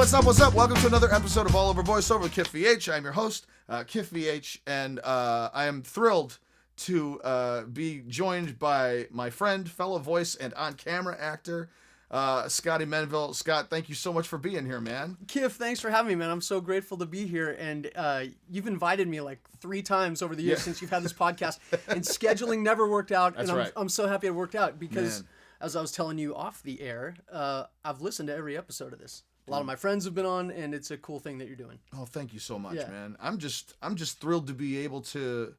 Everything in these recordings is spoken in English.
What's up? What's up? Welcome to another episode of All Over Voiceover with Kiff VH. I'm your host, Kiff VH, and I am thrilled to be joined by my friend, fellow voice, and on-camera actor, Scotty Menville. Scott, thank you so much for being here, man. Kiff, thanks for having me, man. I'm so grateful to be here, and you've invited me like 3 times over the years since you've had this podcast, and scheduling never worked out, That's and right. I'm so happy it worked out because, Man. as I was telling you off the air, I've listened to every episode of this. A lot of my friends have been on, and it's a cool thing that you're doing. Oh, thank you so much, man. I'm just thrilled to be able to.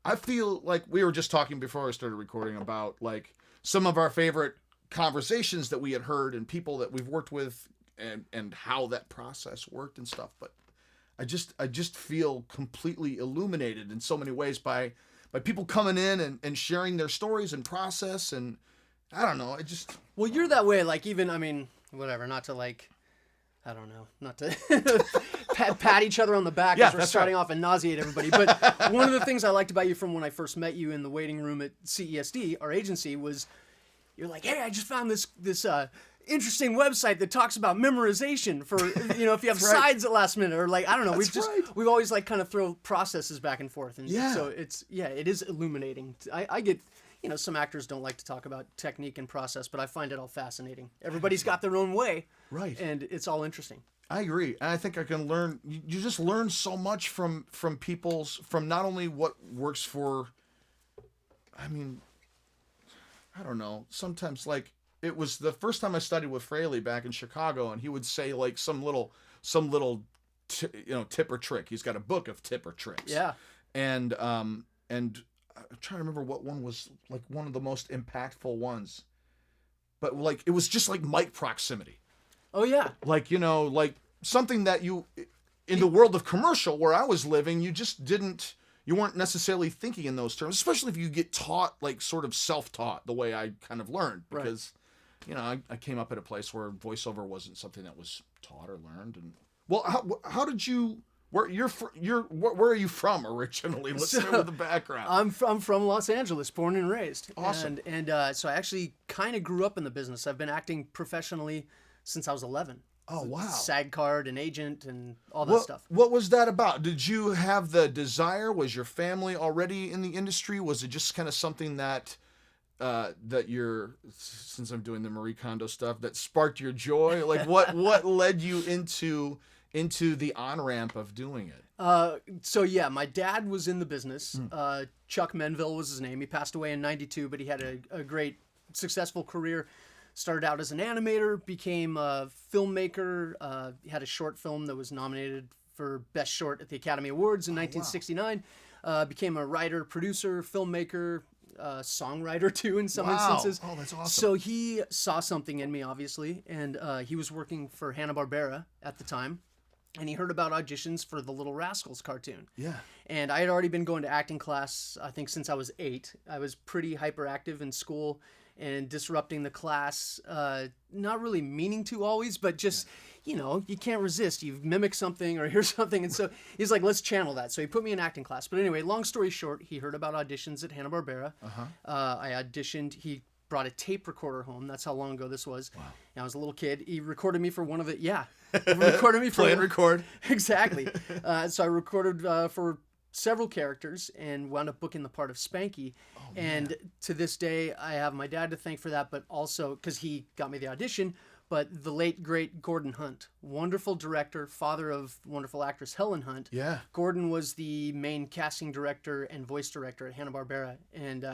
I feel like we were just talking before I started recording about like some of our favorite conversations that we had heard and people that we've worked with and how that process worked and stuff. But I just feel completely illuminated in so many ways by people coming in and sharing their stories and process, and I don't know. Well, you're that way. Like even, I mean, whatever. Not to like. I don't know, not to pat each other on the back as we're starting off and nauseate everybody. But one of the things I liked about you from when I first met you in the waiting room at CESD, our agency, was you're like, hey, I just found this interesting website that talks about memorization for, if you have sides at last minute, or like, I don't know. We've always like kind of throw processes back and forth. And so it is illuminating. I get, some actors don't like to talk about technique and process, but I find it all fascinating. Everybody's got their own way. Right. And it's all interesting. I agree. And I think I can learn, you just learn so much from from not only what works for, I mean, I don't know, sometimes like, it was the first time I studied with Fraley back in Chicago, and he would say like some little tip or trick. He's got a book of tip or tricks. Yeah. And I'm trying to remember what one was like one of the most impactful ones, but like it was just like mic proximity. Oh yeah. Like like something that you in the world of commercial where I was living, you weren't necessarily thinking in those terms, especially if you get taught like sort of self-taught the way I kind of learned, because I came up at a place where voiceover wasn't something that was taught or learned. And well, how did you? Where are you from originally? Let's start with the background. I'm from Los Angeles, born and raised. Awesome. And so I actually kind of grew up in the business. I've been acting professionally since I was 11. Oh wow! SAG card and agent and all that stuff. What was that about? Did you have the desire? Was your family already in the industry? Was it just kind of something that since I'm doing the Marie Kondo stuff, that sparked your joy? Like what led you into the on-ramp of doing it? So yeah, my dad was in the business. Chuck Menville was his name. He passed away in 92, but he had a great, successful career. Started out as an animator, became a filmmaker, had a short film that was nominated for Best Short at the Academy Awards in 1969. Wow. Became a writer, producer, filmmaker, songwriter too in some instances. Oh, that's awesome. So he saw something in me, obviously, and he was working for Hanna-Barbera at the time. And he heard about auditions for the Little Rascals cartoon. Yeah. And I had already been going to acting class, I think, since I was 8. I was pretty hyperactive in school and disrupting the class, not really meaning to always, but just, you can't resist. You mimic something or hear something. And so he's like, let's channel that. So he put me in acting class. But anyway, long story short, he heard about auditions at Hanna-Barbera. I auditioned. He brought a tape recorder home. That's how long ago this was. Wow. And I was a little kid. He recorded me for one of the, recorded me for play and record. Exactly. So I recorded for several characters and wound up booking the part of Spanky. Oh, and to this day, I have my dad to thank for that, but also because he got me the audition. But the late, great Gordon Hunt, wonderful director, father of wonderful actress Helen Hunt. Yeah. Gordon was the main casting director and voice director at Hanna-Barbera. And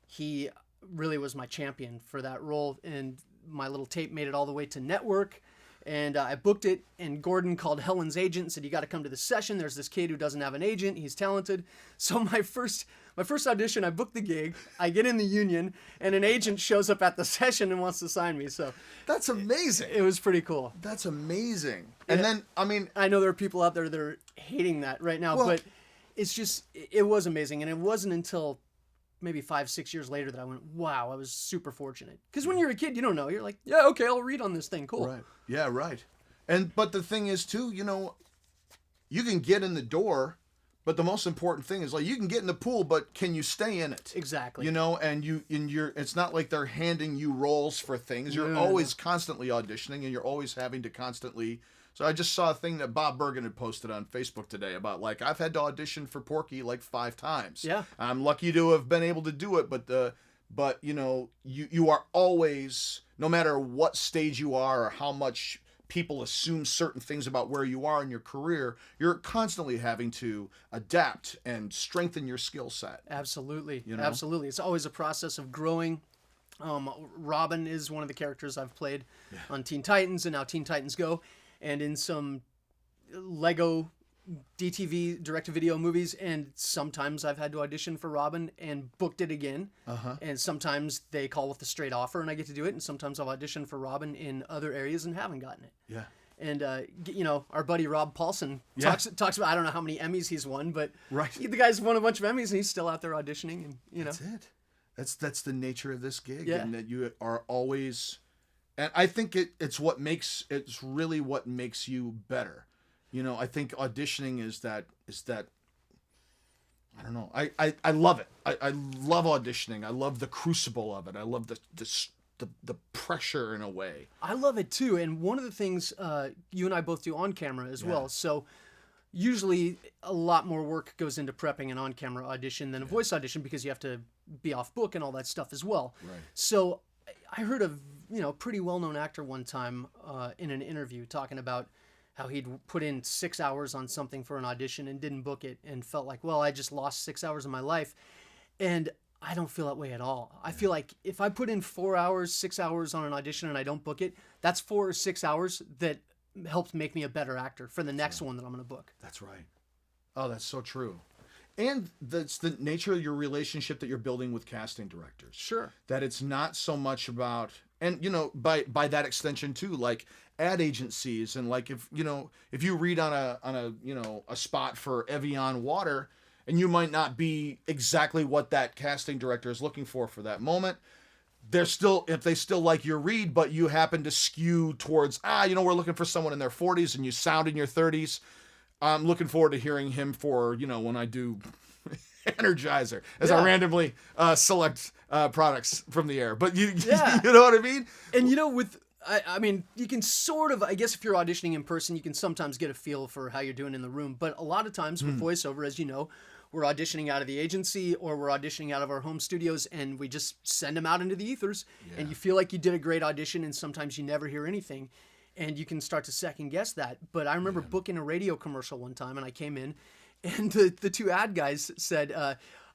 he really was my champion for that role. And my little tape made it all the way to network. And I booked it, and Gordon called Helen's agent and said, you got to come to the session. There's this kid who doesn't have an agent. He's talented. So my first audition, I booked the gig. I get in the union, and an agent shows up at the session and wants to sign me. So that's amazing. It was pretty cool. That's amazing. And then, I mean, I know there are people out there that are hating that right now, but it's just, it was amazing. And it wasn't until maybe 5-6 years later that I went, wow, I was super fortunate. Because when you're a kid, you don't know. You're like, yeah, okay, I'll read on this thing. Cool. Right. Yeah, right. But the thing is too, you can get in the door, but the most important thing is like you can get in the pool, but can you stay in it? Exactly. And it's not like they're handing you roles for things. You're always constantly auditioning, and you're always having to constantly So I just saw a thing that Bob Bergen had posted on Facebook today about like I've had to audition for Porky like 5 times. Yeah. I'm lucky to have been able to do it, but you know, you are always, no matter what stage you are or how much people assume certain things about where you are in your career, you're constantly having to adapt and strengthen your skill set. Absolutely. You know? Absolutely. It's always a process of growing. Robin is one of the characters I've played on Teen Titans and now Teen Titans Go, and in some Lego DTV direct-to-video movies, and sometimes I've had to audition for Robin and booked it again. And sometimes they call with a straight offer and I get to do it, and sometimes I've auditioned for Robin in other areas and haven't gotten it. Yeah. And you know, our buddy Rob Paulson talks about, I don't know how many Emmys he's won, but Right. The guy's won a bunch of Emmys and he's still out there auditioning, and you know. That's it. That's the nature of this gig, Yeah. and that you are always, and I think it's really what makes you better. You know, I think auditioning is that I don't know. I love it. I love auditioning. I love the crucible of it. I love the pressure in a way. I love it too, and one of the things you and I both do on camera as well. So usually a lot more work goes into prepping an on-camera audition than a voice audition because you have to be off book and all that stuff as well. Right. So I heard a pretty well-known actor one time in an interview talking about how he'd put in 6 hours on something for an audition and didn't book it and felt like, well, I just lost 6 hours of my life. And I don't feel that way at all. I feel like if I put in 4 hours, 6 hours on an audition and I don't book it, that's 4 or 6 hours that helped make me a better actor for the next one that I'm going to book. That's right. Oh, that's so true. And that's the nature of your relationship that you're building with casting directors. Sure. That it's not so much about, and you know, by that extension too, like ad agencies, and like if you read on a spot for Evian water, and you might not be exactly what that casting director is looking for that moment, if they still like your read, but you happen to skew towards we're looking for someone in their 40s and you sound in your 30s. I'm looking forward to hearing him for, when I do Energizer, as I randomly select products from the air. But you know what I mean? And I mean, you can sort of, I guess if you're auditioning in person, you can sometimes get a feel for how you're doing in the room. But a lot of times with voiceover, as you know, we're auditioning out of the agency or we're auditioning out of our home studios, and we just send them out into the ethers. Yeah. And you feel like you did a great audition, and sometimes you never hear anything. And you can start to second guess that. But I remember booking a radio commercial one time, and I came in, and the 2 ad guys said,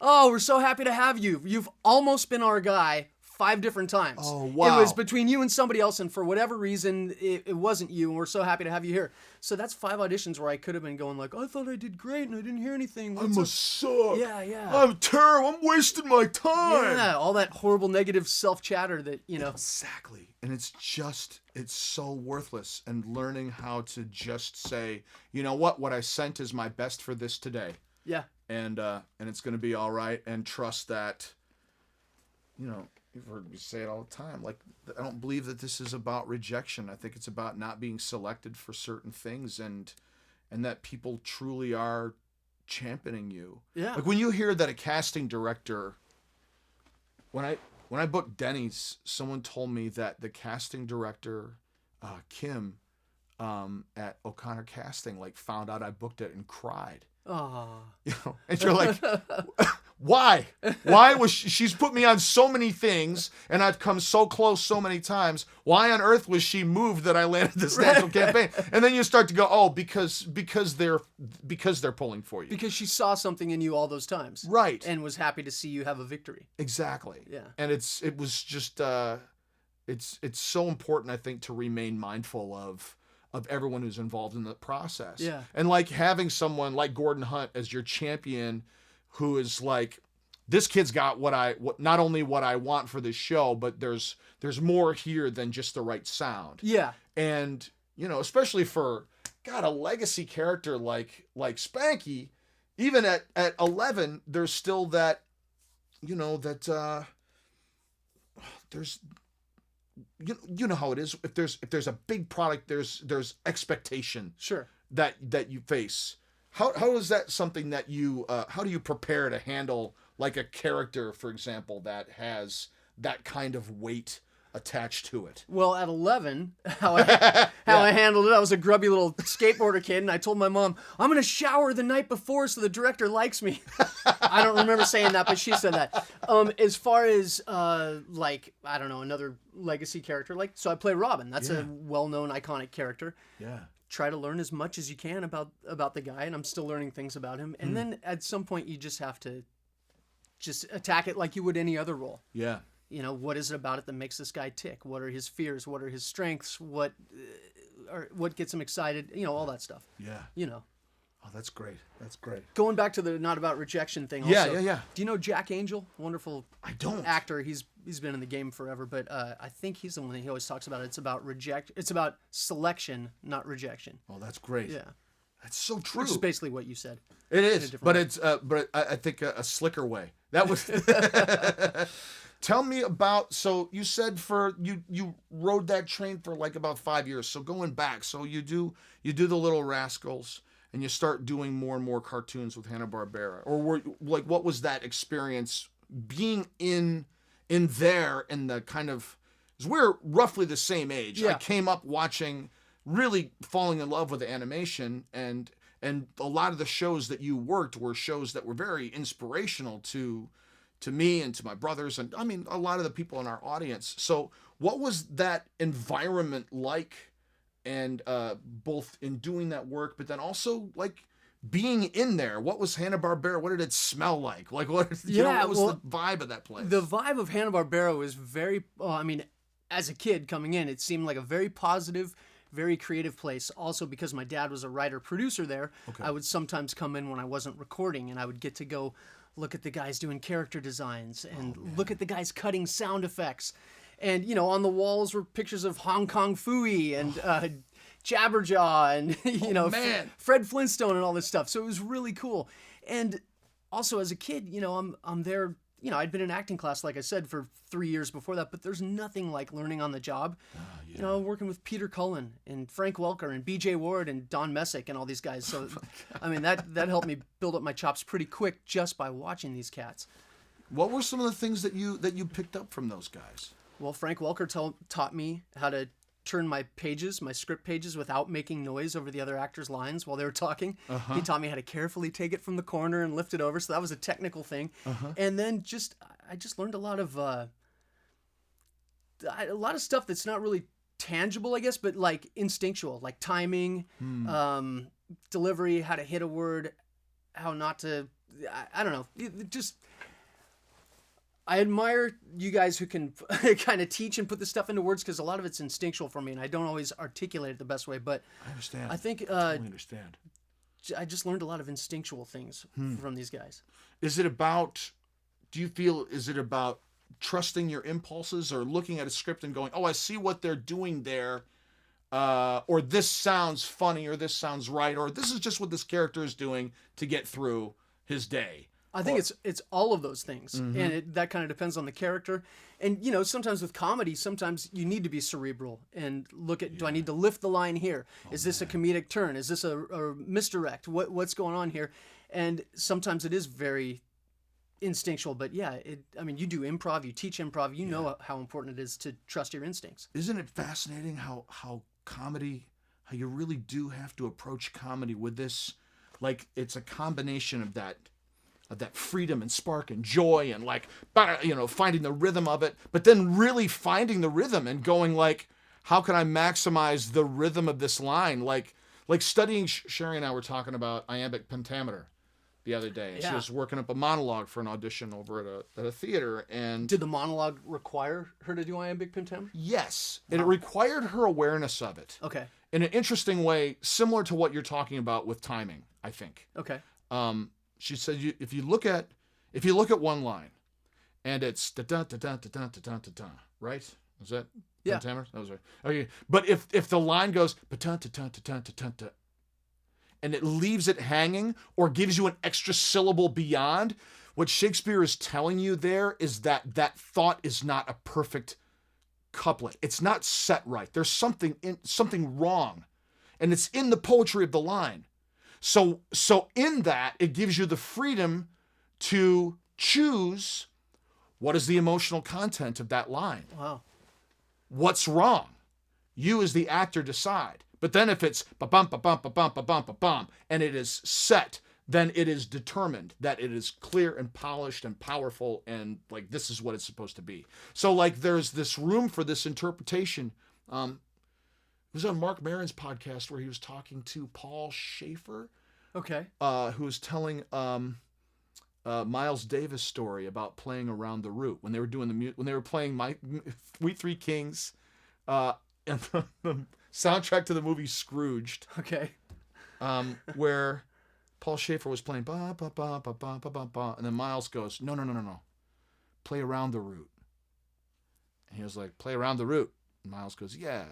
oh, we're so happy to have you. You've almost been our guy 5 different times. Oh, wow. It was between you and somebody else, and for whatever reason, it wasn't you, and we're so happy to have you here. So that's 5 auditions where I could have been going like, I thought I did great, and I didn't hear anything. I must suck. Yeah. I'm terrible. I'm wasting my time. Yeah, all that horrible negative self-chatter that, Exactly. And it's so worthless. And learning how to just say, you know what I sent is my best for this today. Yeah. And it's going to be all right, and trust that, you've heard me say it all the time. Like, I don't believe that this is about rejection. I think it's about not being selected for certain things, and that people truly are championing you. Yeah. Like when you hear that a casting director, when I booked Denny's, someone told me that the casting director, Kim, at O'Connor Casting, like found out I booked it and cried. Oh. And you're like, why? Why was she's put me on so many things, and I've come so close so many times. Why on earth was she moved that I landed this national campaign? And then you start to go, oh, because they're pulling for you. Because she saw something in you all those times. Right. And was happy to see you have a victory. Exactly. Yeah. And it was just it's so important, I think, to remain mindful of everyone who's involved in the process. Yeah. And like having someone like Gordon Hunt as your champion, who is like, this kid's got not only what I want for this show, but there's more here than just the right sound. Yeah. And, especially for, God, a legacy character like Spanky, even at 11, there's still that, there's, you know how it is. If there's a big product, there's expectation. Sure. That you face. How is that something that you how do you prepare to handle like a character, for example, that has that kind of weight attached to it? Well, at 11, how I handled it, I was a grubby little skateboarder kid, and I told my mom, I'm going to shower the night before so the director likes me. I don't remember saying that, but she said that. As far as, like, I don't know, another legacy character, like, so I play Robin. That's a well-known, iconic character. Yeah. Try to learn as much as you can about the guy, and I'm still learning things about him. And then at some point, you just have to just attack it like you would any other role. Yeah. You know, what is it about it that makes this guy tick? What are his fears? What are his strengths? What gets him excited? You know, all that stuff. Yeah. You know. Oh, that's great. That's great. Going back to the not about rejection thing. Also, Yeah. Do you know Jack Angel? Wonderful actor. He's been in the game forever, but I think he's the one that he always talks about. It's about selection, not rejection. Oh, that's great. Yeah. That's so true. Which is basically what you said. It is, but it's but I think a slicker way. That was. Tell me about. So you said you rode that train for like about 5 years. So going back, so you do the Little Rascals, and you start doing more and more cartoons with Hanna-Barbera, or what was that experience being in there and the kind of, because we're roughly the same age. Yeah. I came up watching, really falling in love with animation, and a lot of the shows that you worked were shows that were very inspirational to me and to my brothers, and I mean a lot of the people in our audience. So what was that environment like, and both in doing that work, but then also like being in there? What was Hanna-Barbera? What did it smell like? Like what was the vibe of that place? The vibe of Hanna-Barbera was very, I mean, as a kid coming in, it seemed like a very positive, very creative place. Also, because my dad was a writer-producer there, I would sometimes come in when I wasn't recording, and I would get to go look at the guys doing character designs and look at the guys cutting sound effects. And, you know, on the walls were pictures of Hong Kong Phooey and Jabberjaw and, you know, Fred Flintstone and all this stuff. So it was really cool. And also as a kid, you know, I'm there. You know, I'd been in acting class, like I said, for 3 years before that, but there's nothing like learning on the job. You know, working with Peter Cullen and Frank Welker and B.J. Ward and Don Messick and all these guys. So, I mean, that helped me build up my chops pretty quick just by watching these cats. What were some of the things that you picked up from those guys? Well, Frank Welker taught me how to turn my script pages, without making noise over the other actors' lines while they were talking. He taught me how to carefully take it from the corner and lift it over. So that was a technical thing. And then I just learned a lot of stuff that's not really tangible, I guess, but like instinctual, like timing, delivery, how to hit a word, how not to, I don't know. I admire you guys who can kind of teach and put this stuff into words, because a lot of it's instinctual for me, and I don't always articulate it the best way. But I understand. I think I totally understand. I just learned a lot of instinctual things from these guys. Is it about trusting your impulses, or looking at a script and going, oh, I see what they're doing there, or this sounds funny, or this sounds right, or this is just what this character is doing to get through his day? I think it's all of those things, and that kind of depends on the character. And, you know, sometimes with comedy, sometimes you need to be cerebral and look at, do I need to lift the line here? Is this a comedic turn? Is this a misdirect? What's going on here? And sometimes it is very instinctual, but yeah, I mean, you do improv, you teach improv, you know how important it is to trust your instincts. Isn't it fascinating how you really do have to approach comedy with this, like it's a combination of that freedom and spark and joy and, like, you know, finding the rhythm of it, but then really finding the rhythm and going, like, how can I maximize the rhythm of this line? Like studying, Sherry and I were talking about iambic pentameter the other day. Yeah. She was working up a monologue for an audition over at a theater. And did the monologue require her to do iambic pentameter? Yes. Wow. And it required her awareness of it. Okay. In an interesting way, similar to what you're talking about with timing, I think. Okay. She said, if you look at one line, and it's da da da da da da da da da, right? Is that pentameter? That was right. Okay, but if the line goes da da da da da da, and it leaves it hanging or gives you an extra syllable beyond, what Shakespeare is telling you there is that thought is not a perfect couplet. It's not set right. There's something wrong, and it's in the poetry of the line. So in that, it gives you the freedom to choose what is the emotional content of that line. Wow. what's wrong. You as the actor decide. But then if it's ba-bum, ba-bum, ba-bum, ba-bum, ba-bum, and it is set, then it is determined that it is clear and polished and powerful, and like this is what it's supposed to be. So like there's this room for this interpretation. It was on Mark Maron's podcast where he was talking to Paul Schaefer, Okay. who was telling Miles Davis' story about playing Around the Root when they were doing when they were playing We Three Kings, and the soundtrack to the movie Scrooged, Okay. where Paul Schaefer was playing ba ba ba ba ba ba ba ba, and then Miles goes, no, play Around the Root, and he was like, play Around the Root, and Miles goes, yeah,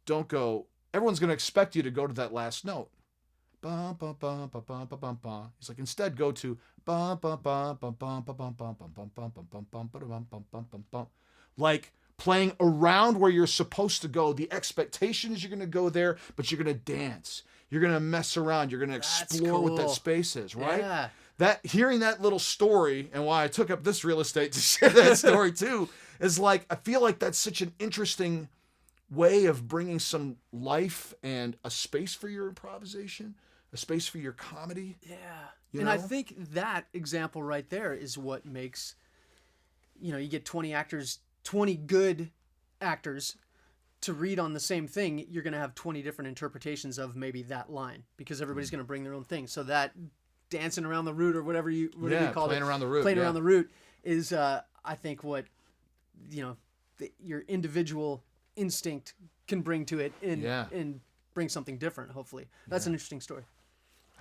don't go. Everyone's gonna expect you to go to that last note. Ba ba ba ba ba ba ba ba. He's like, instead go to ba ba ba ba ba ba ba ba ba ba ba ba ba ba ba ba. Like playing around where you're supposed to go. The expectation is you're gonna go there, but you're gonna dance. You're gonna mess around. You're gonna explore what that space is, right? Yeah. That hearing that little story, and why I took up this real estate to share that story too, is like I feel like that's such an interesting way of bringing some life and a space for your improvisation, a space for your comedy. Yeah. You And I know? think that example right there is what makes, you get 20 actors, 20 good actors to read on the same thing. You're going to have 20 different interpretations of maybe that line because everybody's going to bring their own thing. So that dancing around the root or whatever you call playing it, around the root, playing yeah. around the root is, I think, what, your individual instinct can bring to it and bring something different, hopefully. That's an interesting story.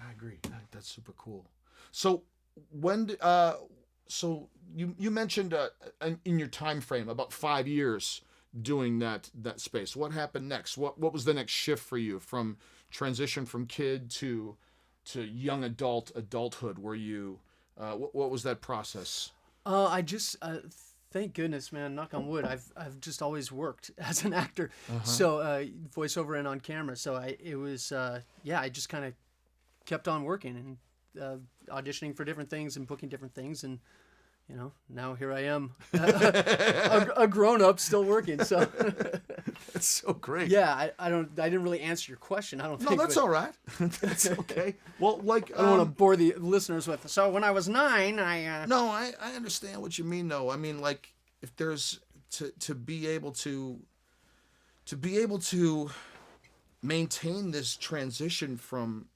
I agree. That's super cool. So when so you mentioned in your time frame about 5 years doing that space. What happened next? What was the next shift for you from transition from kid to young adulthood? Were you what was that process? I just thank goodness, man. Knock on wood. I've just always worked as an actor, so voiceover and on camera. So I just kind of kept on working and auditioning for different things and booking different things, and now here I am, a grown up still working. So That's so great. yeah, I didn't really answer your question. I don't No, think. that's all right. That's okay. Well, like I don't want to bore the listeners with. So when I was 9, No, I understand what you mean though. I mean, like if there's to be able to maintain this transition from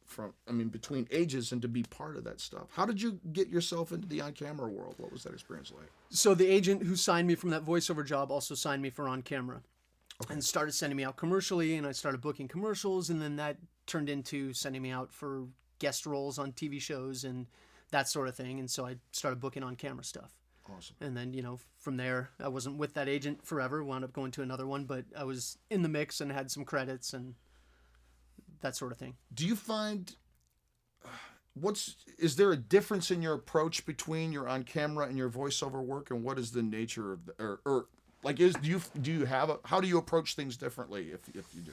between ages and to be part of that stuff. How did you get yourself into the on-camera world? What was that experience like? So the agent who signed me from that voiceover job also signed me for on camera. And started sending me out commercially, and I started booking commercials, and then that turned into sending me out for guest roles on TV shows and that sort of thing. And so I started booking on camera stuff. Awesome. And then, from there, I wasn't with that agent forever, wound up going to another one, but I was in the mix and had some credits and that sort of thing. Do you find is there a difference in your approach between your on-camera and your voiceover work, and what is the nature of or like do you have how do you approach things differently if you do?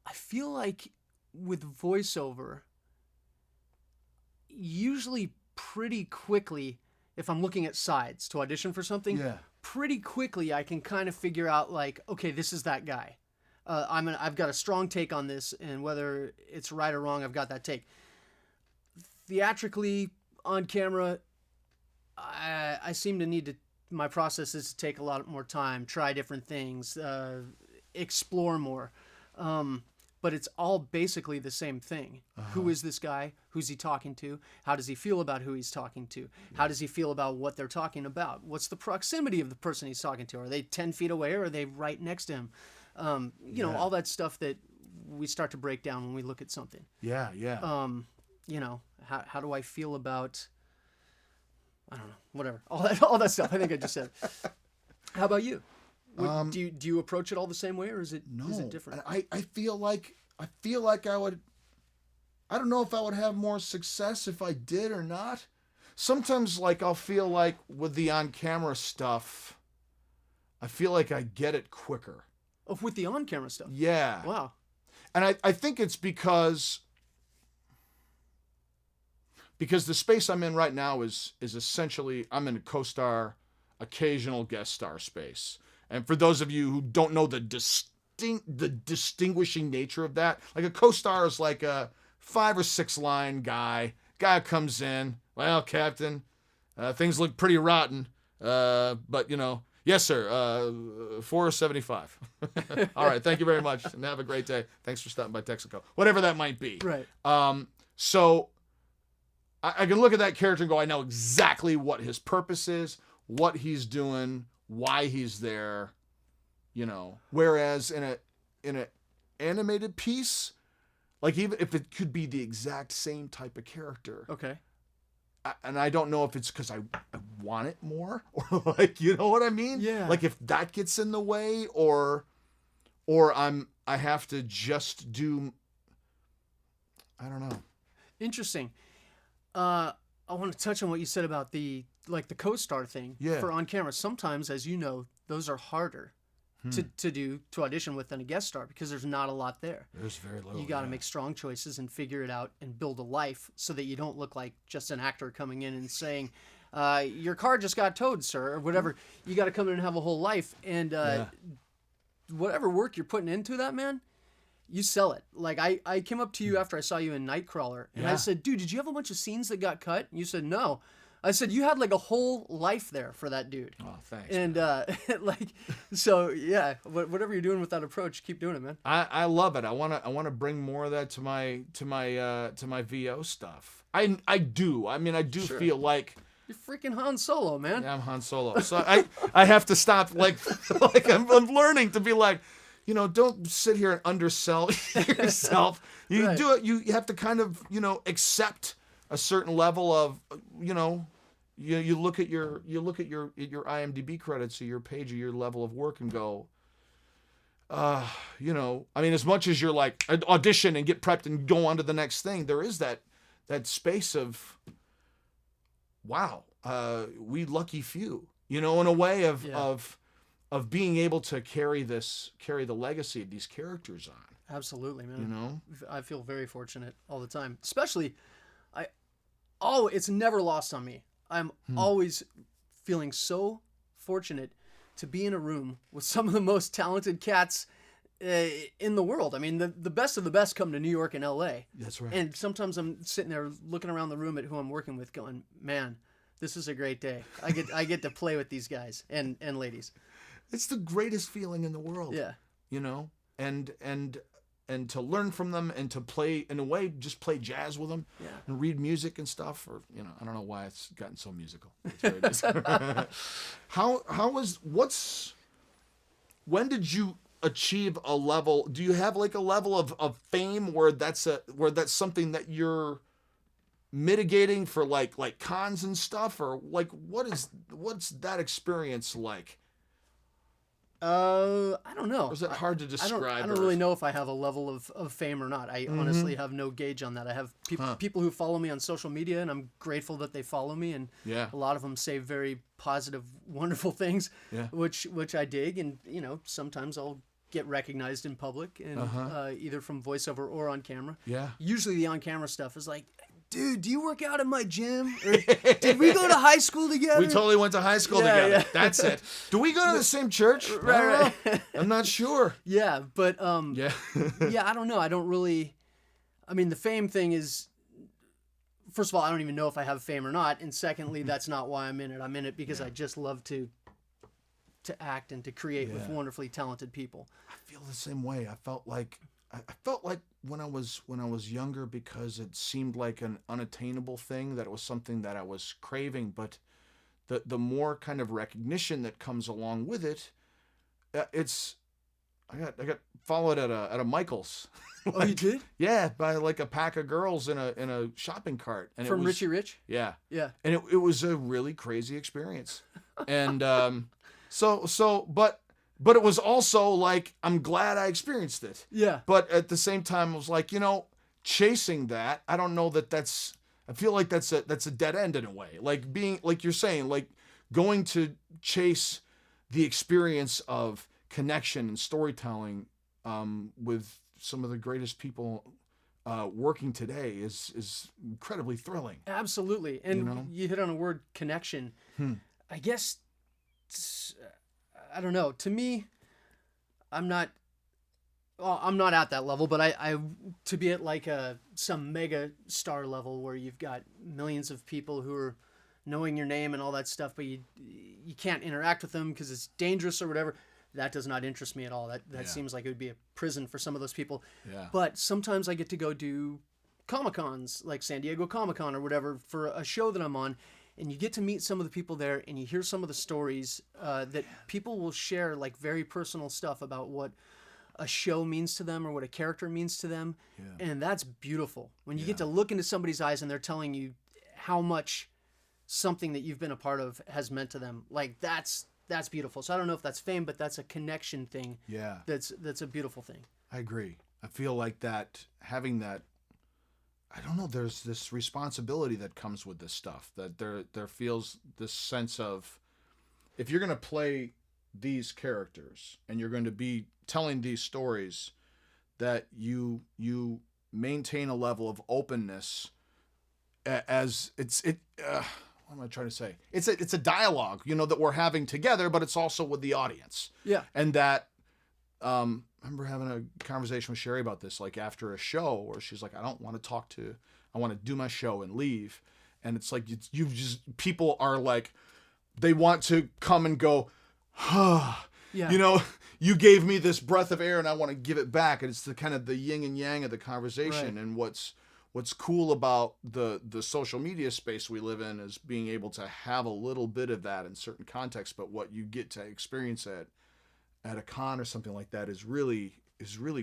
I feel like with voiceover, usually pretty quickly, if I'm looking at sides to audition for something, pretty quickly I can kind of figure out like, okay, this is that guy. I've got a strong take on this, and whether it's right or wrong, I've got that take. Theatrically, on camera, I seem to need to. My process is to take a lot more time, try different things, explore more. But it's all basically the same thing. Who is this guy? Who's he talking to? How does he feel about who he's talking to? How does he feel about what they're talking about? What's the proximity of the person he's talking to? Are they 10 feet away, or are they right next to him? All that stuff that we start to break down when we look at something. Yeah. How do I feel about, I don't know, whatever, all that stuff. I think I just said. How about you? Do you approach it all the same way, or is it different? I feel like I would. I don't know if I would have more success if I did or not. Sometimes, like I'll feel like with the on-camera stuff, I feel like I get it quicker. Oh, with the on-camera stuff. Yeah. Wow. And I think it's because the space I'm in right now is essentially I'm in a co-star. occasional guest star space. And for those of you who don't know the distinguishing nature of that, like a co-star is like a 5 or 6 line guy comes in, well, Captain, things look pretty rotten, but yes, sir, 475. All right, thank you very much, and have a great day. Thanks for stopping by Texaco. Whatever that might be. Right. So I can look at that character and go, I know exactly what his purpose is, what he's doing, why he's there, Whereas in a animated piece, like even if it could be the exact same type of character. Okay. And I don't know if it's because I want it more, or like, you know what I mean? Yeah. Like if that gets in the way, or I have to just do, I don't know. Interesting. I want to touch on what you said about the co-star thing for on camera. Sometimes, as you know, those are harder to audition with than a guest star because there's not a lot there. There's very little. You got to make strong choices and figure it out and build a life so that you don't look like just an actor coming in and saying, your car just got towed, sir, or whatever. You got to come in and have a whole life. And whatever work you're putting into that, man, you sell it. Like I came up to you after I saw you in Nightcrawler and I said, dude, did you have a bunch of scenes that got cut? And you said, no. I said, you had like a whole life there for that dude. Oh, thanks. And so yeah, whatever you're doing with that approach, keep doing it, man. I love it. I wanna bring more of that to my VO stuff. I do. I mean, I do feel like you're freaking Han Solo, man. Yeah, I'm Han Solo. So I have to stop like I'm learning to be like, don't sit here and undersell yourself. You do it. You have to kind of accept a certain level of you look at your IMDb credits or your page or your level of work and go, I mean, as much as you're like audition and get prepped and go on to the next thing, there is that space of, wow, we lucky few, in a way of being able to carry the legacy of these characters on. Absolutely, man. I feel very fortunate all the time, especially it's never lost on me. I'm always feeling so fortunate to be in a room with some of the most talented cats in the world. I mean, the best of the best come to New York and LA. That's right. And sometimes I'm sitting there looking around the room at who I'm working with going, man, this is a great day. I get to play with these guys and ladies. It's the greatest feeling in the world. Yeah. And to learn from them and to play, in a way, just play jazz with them and read music and stuff. Or, I don't know why it's gotten so musical. It's very when did you achieve a level? Do you have like a level of fame where that's something that you're mitigating for like cons and stuff? Or like, what's that experience like? I don't know. Or is it hard to describe? I don't really know if I have a level of fame or not. I honestly have no gauge on that. I have people who follow me on social media, and I'm grateful that they follow me. And a lot of them say very positive, wonderful things, which I dig. And sometimes I'll get recognized in public, and either from voiceover or on camera. Yeah. Usually the on camera stuff is like, dude, do you work out in my gym? Or, did we go to high school together? We totally went to high school together. Yeah. That's it. Do we go to the same church? Right. I'm not sure. Yeah, but yeah, I don't know. I don't really. I mean, the fame thing is. First of all, I don't even know if I have fame or not, and secondly, that's not why I'm in it. I'm in it because I just love to act and to create with wonderfully talented people. I feel the same way. I felt like when I was younger, because it seemed like an unattainable thing, that it was something that I was craving, but the more kind of recognition that comes along with it, I got followed at a Michael's. Oh, you did? Yeah, by like a pack of girls in a shopping cart. And from Richie Rich? Yeah. Yeah. And it was a really crazy experience. And but it was also like, I'm glad I experienced it. Yeah. But at the same time, I was like, chasing that, I don't know I feel like that's a dead end in a way. Like being, like you're saying, like going to chase the experience of connection and storytelling with some of the greatest people working today is incredibly thrilling. Absolutely. And you hit on a word, connection. I guess I don't know. To me, I'm not. Well, I'm not at that level, but I to be at like some mega star level where you've got millions of people who are knowing your name and all that stuff, but you can't interact with them because it's dangerous or whatever. That does not interest me at all. That seems like it would be a prison for some of those people. Yeah. But sometimes I get to go do Comic-Cons, like San Diego Comic-Con or whatever, for a show that I'm on, and you get to meet some of the people there, and you hear some of the stories that people will share, like very personal stuff about what a show means to them or what a character means to them. Yeah. And that's beautiful. When you get to look into somebody's eyes and they're telling you how much something that you've been a part of has meant to them. Like that's beautiful. So I don't know if that's fame, but that's a connection thing. Yeah. That's a beautiful thing. I agree. I feel like that, having that, I don't know, there's this responsibility that comes with this stuff, that there feels this sense of, if you're going to play these characters and you're going to be telling these stories, that you maintain a level of openness as what am I trying to say? It's a dialogue, that we're having together, but it's also with the audience. Yeah. And that, I remember having a conversation with Sherry about this, like after a show, where she's like, I want to do my show and leave. And it's like, people are like, they want to come and go, Yeah. You gave me this breath of air and I want to give it back. And it's the kind of the yin and yang of the conversation. Right. And what's cool about the social media space we live in is being able to have a little bit of that in certain contexts, but what you get to experience at a con or something like that is really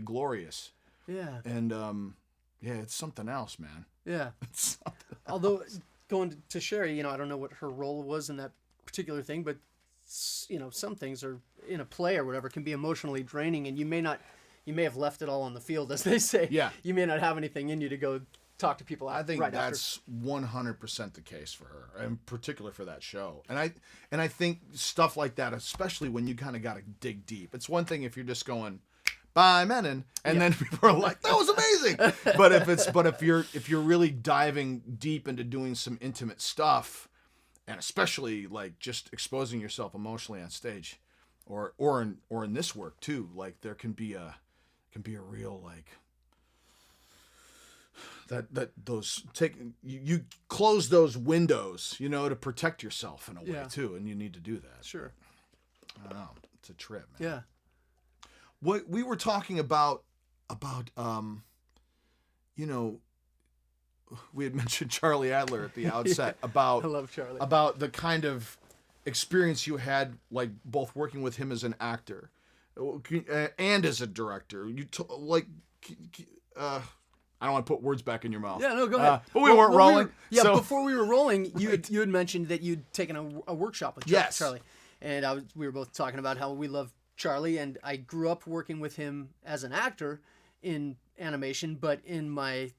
glorious. Yeah. And it's something else, man. Yeah. It's something Although going to Sherry, I don't know what her role was in that particular thing, but some things are in a play or whatever can be emotionally draining, and you may have left it all on the field, as they say. Yeah. You may not have anything in you to go talk to people. I think right that's 100% the case for her, in particular for that show. And I think stuff like that, especially when you kind of got to dig deep. It's one thing if you're just going, "Bye, Menon," and then people are like, "That was amazing." But if you're really diving deep into doing some intimate stuff, and especially like just exposing yourself emotionally on stage, or in this work too, like there can be a real like that those you close those windows, to protect yourself in a way too, and you need to do that. Sure. I don't know. It's a trip, man. Yeah. What we were talking about we had mentioned Charlie Adler at the outset about I love Charlie. about the kind of experience you had, like both working with him as an actor and as a director. I don't want to put words back in your mouth. Yeah, no, go ahead. But we weren't rolling. Before we were rolling, you had mentioned that you'd taken a workshop with Charlie, and we were both talking about how we love Charlie, and I grew up working with him as an actor in animation, but in my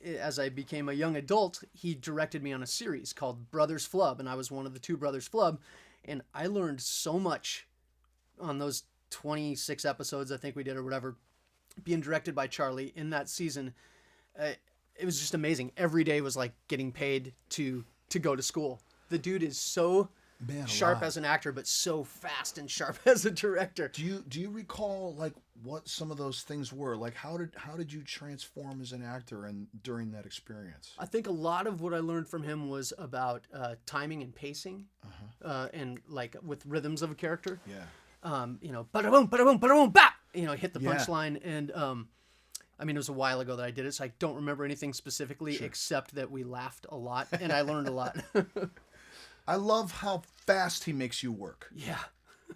as I became a young adult, he directed me on a series called Brothers Flub, and I was one of the two Brothers Flub, and I learned so much on those 26 episodes I think we did or whatever, being directed by Charlie in that season. It was just amazing. Every day was like getting paid to go to school. The dude is so sharp as an actor, but so fast and sharp as a director. Do you recall like what some of those things were? Like how did you transform as an actor and during that experience? I think a lot of what I learned from him was about timing and pacing, and like with rhythms of a character. Yeah. Bada boom, bada boom, bada boom, bap. Hit the punchline, and it was a while ago that I did it, so I don't remember anything specifically except that we laughed a lot and I learned a lot. I love how fast he makes you work. Yeah.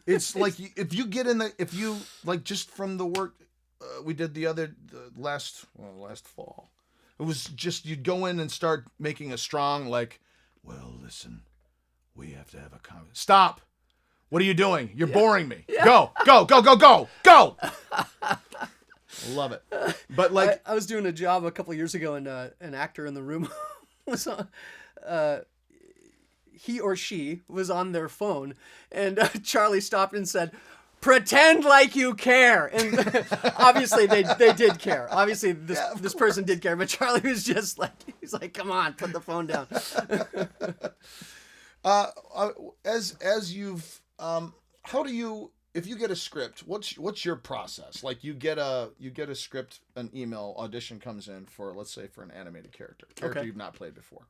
It's like if you like just from the work we did the last fall, it was just you'd go in and start making a strong like, well, listen, we have to have a conversation. Stop. What are you doing? You're boring me. Yeah. Go. I love it. But like I was doing a job a couple of years ago, and an actor in the room was on. He or she was on their phone, and Charlie stopped and said, "Pretend like you care." And obviously they did care. Obviously this person did care, but Charlie was just like, he's like, "Come on, put the phone down." As you've how do you, if you get a script, what's your process? Like you get a script, an email audition comes in for, let's say, for an animated character Okay. you've not played before.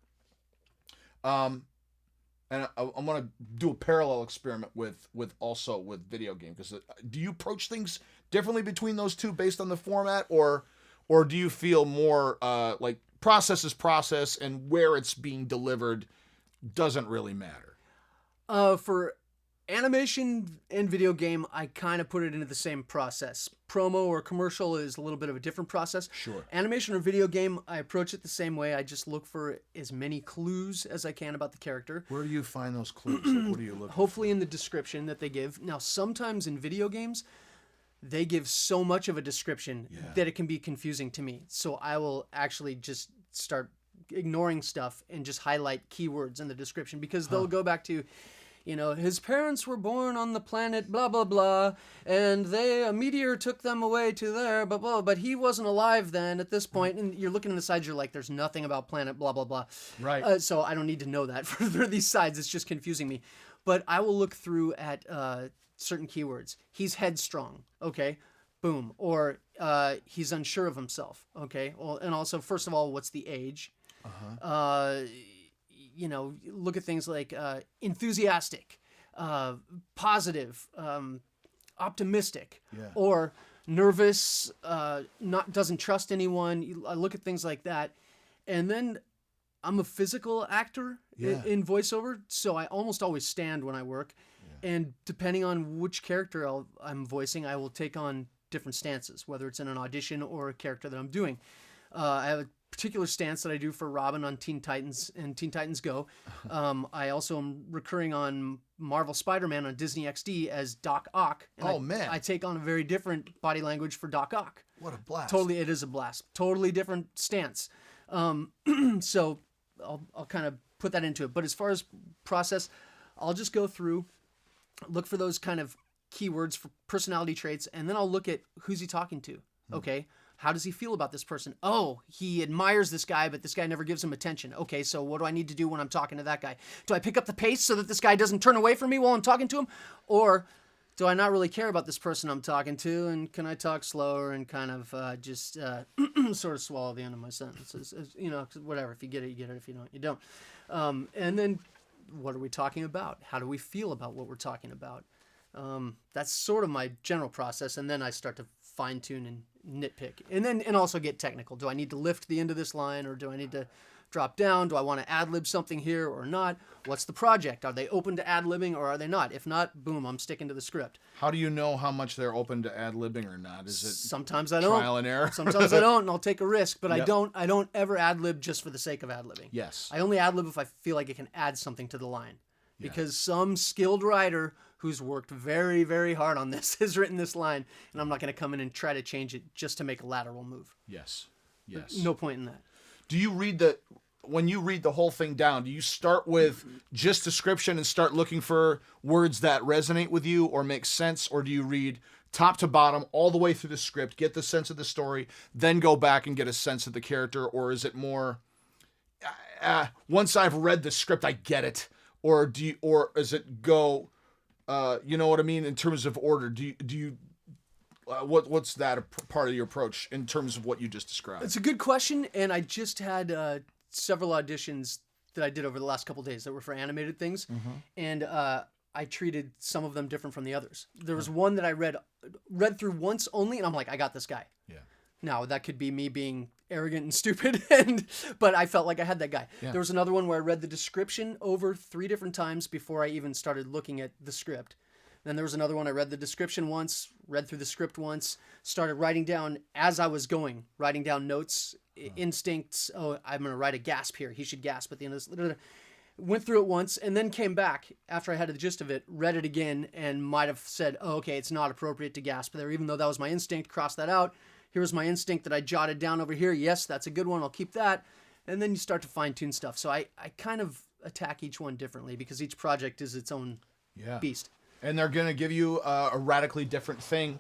And I want to do a parallel experiment with video game, because do you approach things differently between those two based on the format, or do you feel more like process is process and where it's being delivered doesn't really matter? For animation and video game, I kind of put it into the same process. Promo or commercial is a little bit of a different process. Sure. Animation or video game, I approach it the same way. I just look for as many clues as I can about the character. Where do you find those clues? Like, what do you look Hopefully in the description that they give. Now, sometimes in video games, they give so much of a description that it can be confusing to me. So I will actually just start ignoring stuff and just highlight keywords in the description, because they'll go back to, his parents were born on the planet blah blah blah, and a meteor took them away to there blah blah, but he wasn't alive then at this point. And you're looking at the sides, you're like, there's nothing about planet blah blah blah. Right. So I don't need to know that for these sides. It's just confusing me. But I will look through at certain keywords. He's headstrong. Okay. Boom. Or he's unsure of himself. Okay. Well, and also, first of all, what's the age? Look at things like enthusiastic, positive, optimistic, or nervous, doesn't trust anyone. I look at things like that. And then I'm a physical actor in voiceover, so I almost always stand when I work. Yeah. And depending on which character I'm voicing, I will take on different stances, whether it's in an audition or a character that I'm doing. I have a particular stance that I do for Robin on Teen Titans and Teen Titans Go. I also am recurring on Marvel Spider-Man on Disney XD as Doc Ock. And I take on a very different body language for Doc Ock. What a blast. Totally, it is a blast. Totally different stance. So I'll kind of put that into it. But as far as process, I'll just go through, look for those kind of keywords for personality traits, and then I'll look at who's he talking to. Okay. How does he feel about this person? Oh, he admires this guy, but this guy never gives him attention. Okay, so what do I need to do when I'm talking to that guy? Do I pick up the pace so that this guy doesn't turn away from me while I'm talking to him? Or do I not really care about this person I'm talking to, and can I talk slower and kind of just sort of swallow the end of my sentences? Whatever. If you get it, you get it. If you don't, you don't. And then what are we talking about? How do we feel about what we're talking about? That's sort of my general process, and then I start to fine-tune and nitpick, and also get technical. Do I need to lift the end of this line, or do I need to drop down? Do I want to ad-lib something here or not? What's the project? Are they open to ad-libbing or are they not? If not, boom, I'm sticking to the script. How do you know how much they're open to ad-libbing or not? Is it sometimes I don't. Trial and error? Sometimes I don't, and I'll take a risk, but I don't ever ad-lib just for the sake of ad-libbing. Yes. I only ad-lib if I feel like it can add something to the line. Because some skilled writer who's worked very, very hard on this has written this line, and I'm not going to come in and try to change it just to make a lateral move. Yes. No point in that. Do you when you read the whole thing down, do you start with just description and start looking for words that resonate with you or make sense, or do you read top to bottom all the way through the script, get the sense of the story, then go back and get a sense of the character, or is it more once I've read the script I get it? Or does it go, you know what I mean, in terms of order? Do you what's that part of your approach in terms of what you just described? It's a good question, and I just had several auditions that I did over the last couple of days that were for animated things, and I treated some of them different from the others. There was one that I read through once only, and I'm like, I got this guy. Yeah. Now, that could be me being arrogant and stupid, but I felt like I had that guy. Yeah. There was another one where I read the description over 3 different times before I even started looking at the script. Then there was another one I read the description once, read through the script once, started writing down as I was going, writing down notes, instincts. Oh, I'm going to write a gasp here. He should gasp at the end of this. Went through it once and then came back after I had the gist of it, read it again, and might have said, oh, okay, it's not appropriate to gasp there, even though that was my instinct, crossed that out. Here's my instinct that I jotted down over here. Yes, that's a good one. I'll keep that. And then you start to fine-tune stuff. So I kind of attack each one differently because each project is its own beast. And they're going to give you a radically different thing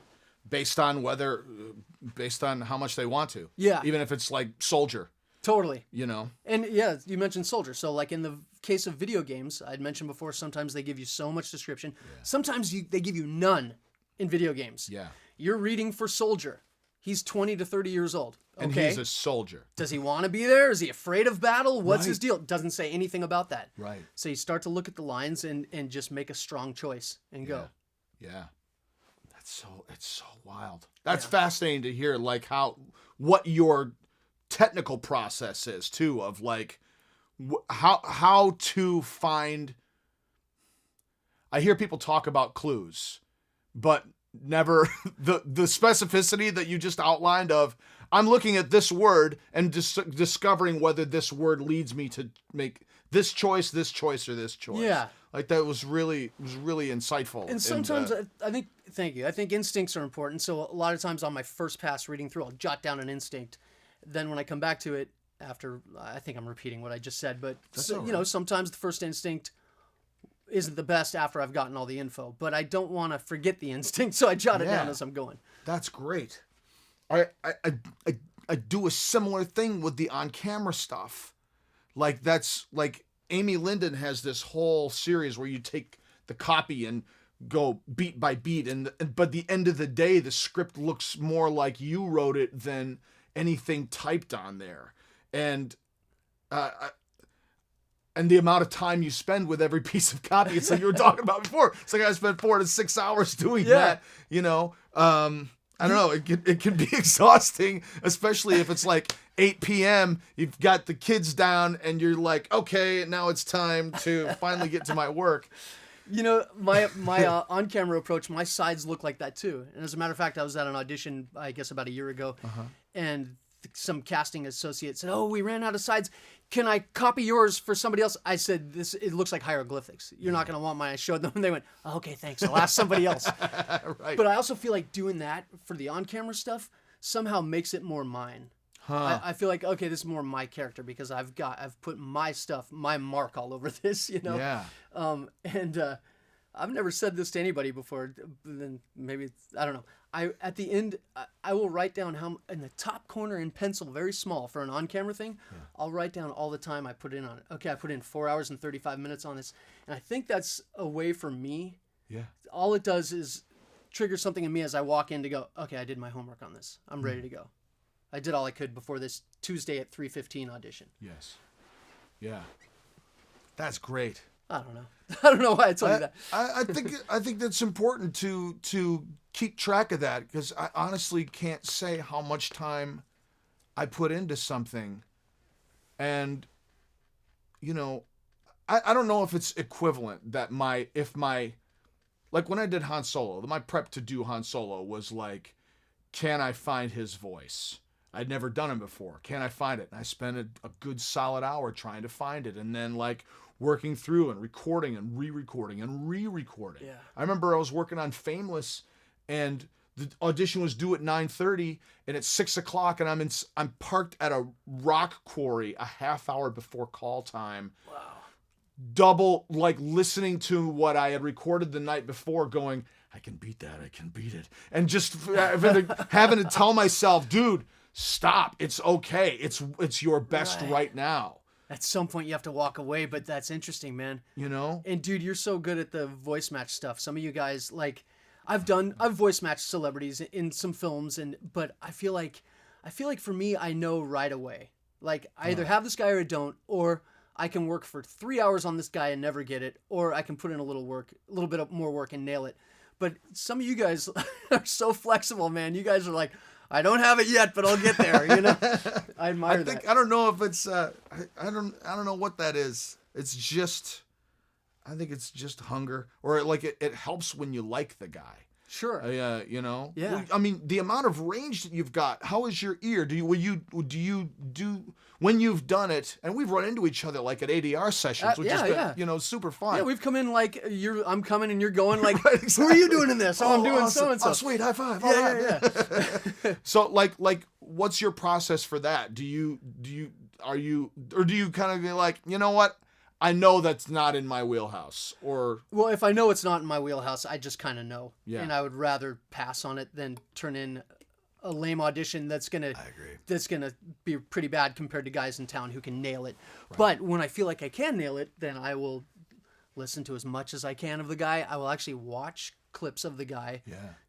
based on how much they want to. Yeah. Even if it's like Soldier. Totally. You know? And yeah, you mentioned Soldier. So like in the case of video games, I'd mentioned before, sometimes they give you so much description. Yeah. Sometimes they give you none in video games. Yeah. You're reading for Soldier. He's 20 to 30 years old. Okay. And he's a soldier. Does he want to be there? Is he afraid of battle? What's his deal? Doesn't say anything about that. Right. So you start to look at the lines and just make a strong choice and go. Yeah. It's so wild. That's fascinating to hear, like what your technical process is too, of like how to find. I hear people talk about clues, but never the specificity that you just outlined of, I'm looking at this word and discovering whether this word leads me to make this choice, or this choice. Yeah. Like that was really insightful. And sometimes I think, thank you. I think instincts are important. So a lot of times on my first pass reading through, I'll jot down an instinct. Then when I come back to it after, I think I'm repeating what I just said, but sometimes the first instinct isn't the best after I've gotten all the info, but I don't want to forget the instinct, so I jot it down as I'm going. That's great. I do a similar thing with the on-camera stuff. Like that's like Amy Linden has this whole series where you take the copy and go beat by beat, but the end of the day, the script looks more like you wrote it than anything typed on there, and the amount of time you spend with every piece of copy, it's like you were talking about before. It's like I spent 4 to 6 hours doing that. I don't know. It can be exhausting, especially if it's like 8 p.m. You've got the kids down, and you're like, okay, now it's time to finally get to my work. My on-camera approach, my sides look like that too. And as a matter of fact, I was at an audition, I guess about a year ago, and some casting associate said, "Oh, we ran out of sides. Can I copy yours for somebody else?" I said, it looks like hieroglyphics. You're not going to want mine. I showed them, and they went, oh, "Okay, thanks. I'll ask somebody else." Right. But I also feel like doing that for the on-camera stuff somehow makes it more mine. I feel like, okay, this is more my character because I've put my stuff, my mark all over this, Yeah. I've never said this to anybody before. Then maybe I don't know. At the end, I will write down how in the top corner in pencil, very small for an on-camera thing. Yeah. I'll write down all the time I put in on it. Okay, I put in 4 hours and 35 minutes on this, and I think that's a way for me. Yeah. All it does is trigger something in me as I walk in to go, okay, I did my homework on this. I'm ready to go. I did all I could before this Tuesday at 3:15 audition. Yes. Yeah. That's great. I don't know. I don't know why I told you that. I think that's important to keep track of that, because I honestly can't say how much time I put into something. And I don't know if it's equivalent that like when I did Han Solo, my prep to do Han Solo was like, can I find his voice? I'd never done it before. Can I find it? And I spent a good solid hour trying to find it, and then like working through and recording and re-recording and re-recording. Yeah. I remember I was working on Fameless, and the audition was due at 9:30, and it's 6:00, and I'm parked at a rock quarry a half hour before call time. Wow. Double, like, listening to what I had recorded the night before, going, I can beat that, I can beat it. And just having to tell myself, dude, stop, it's okay. It's your best right now. At some point you have to walk away, but that's interesting, man. And dude, you're so good at the voice match stuff. Some of you guys, like, I've voice matched celebrities in some films, but I feel like for me, I know right away. Like, I either have this guy or I don't, or I can work for 3 hours on this guy and never get it, or I can put in a little bit more work and nail it. But some of you guys are so flexible, man. You guys are like, I don't have it yet, but I'll get there. I admire that. I don't know if it's I don't know what that is. It's just, I think it's just hunger, or like it helps when you like the guy. Sure. Yeah. Yeah. I mean, the amount of range that you've got. How is your ear? Do you do when you've done it? And we've run into each other like at ADR sessions, which has been super fun. Yeah, we've come in like I'm coming and you're going like, right, exactly. Who are you doing in this? I'm doing awesome. So and so. Oh, sweet, high five. Yeah. So like, what's your process for that? Do you kind of be like, you know what? I know that's not in my wheelhouse, or... Well, if I know it's not in my wheelhouse, I just kind of know. Yeah. And I would rather pass on it than turn in a lame audition that's gonna be pretty bad compared to guys in town who can nail it. Right. But when I feel like I can nail it, then I will listen to as much as I can of the guy. I will actually watch clips of the guy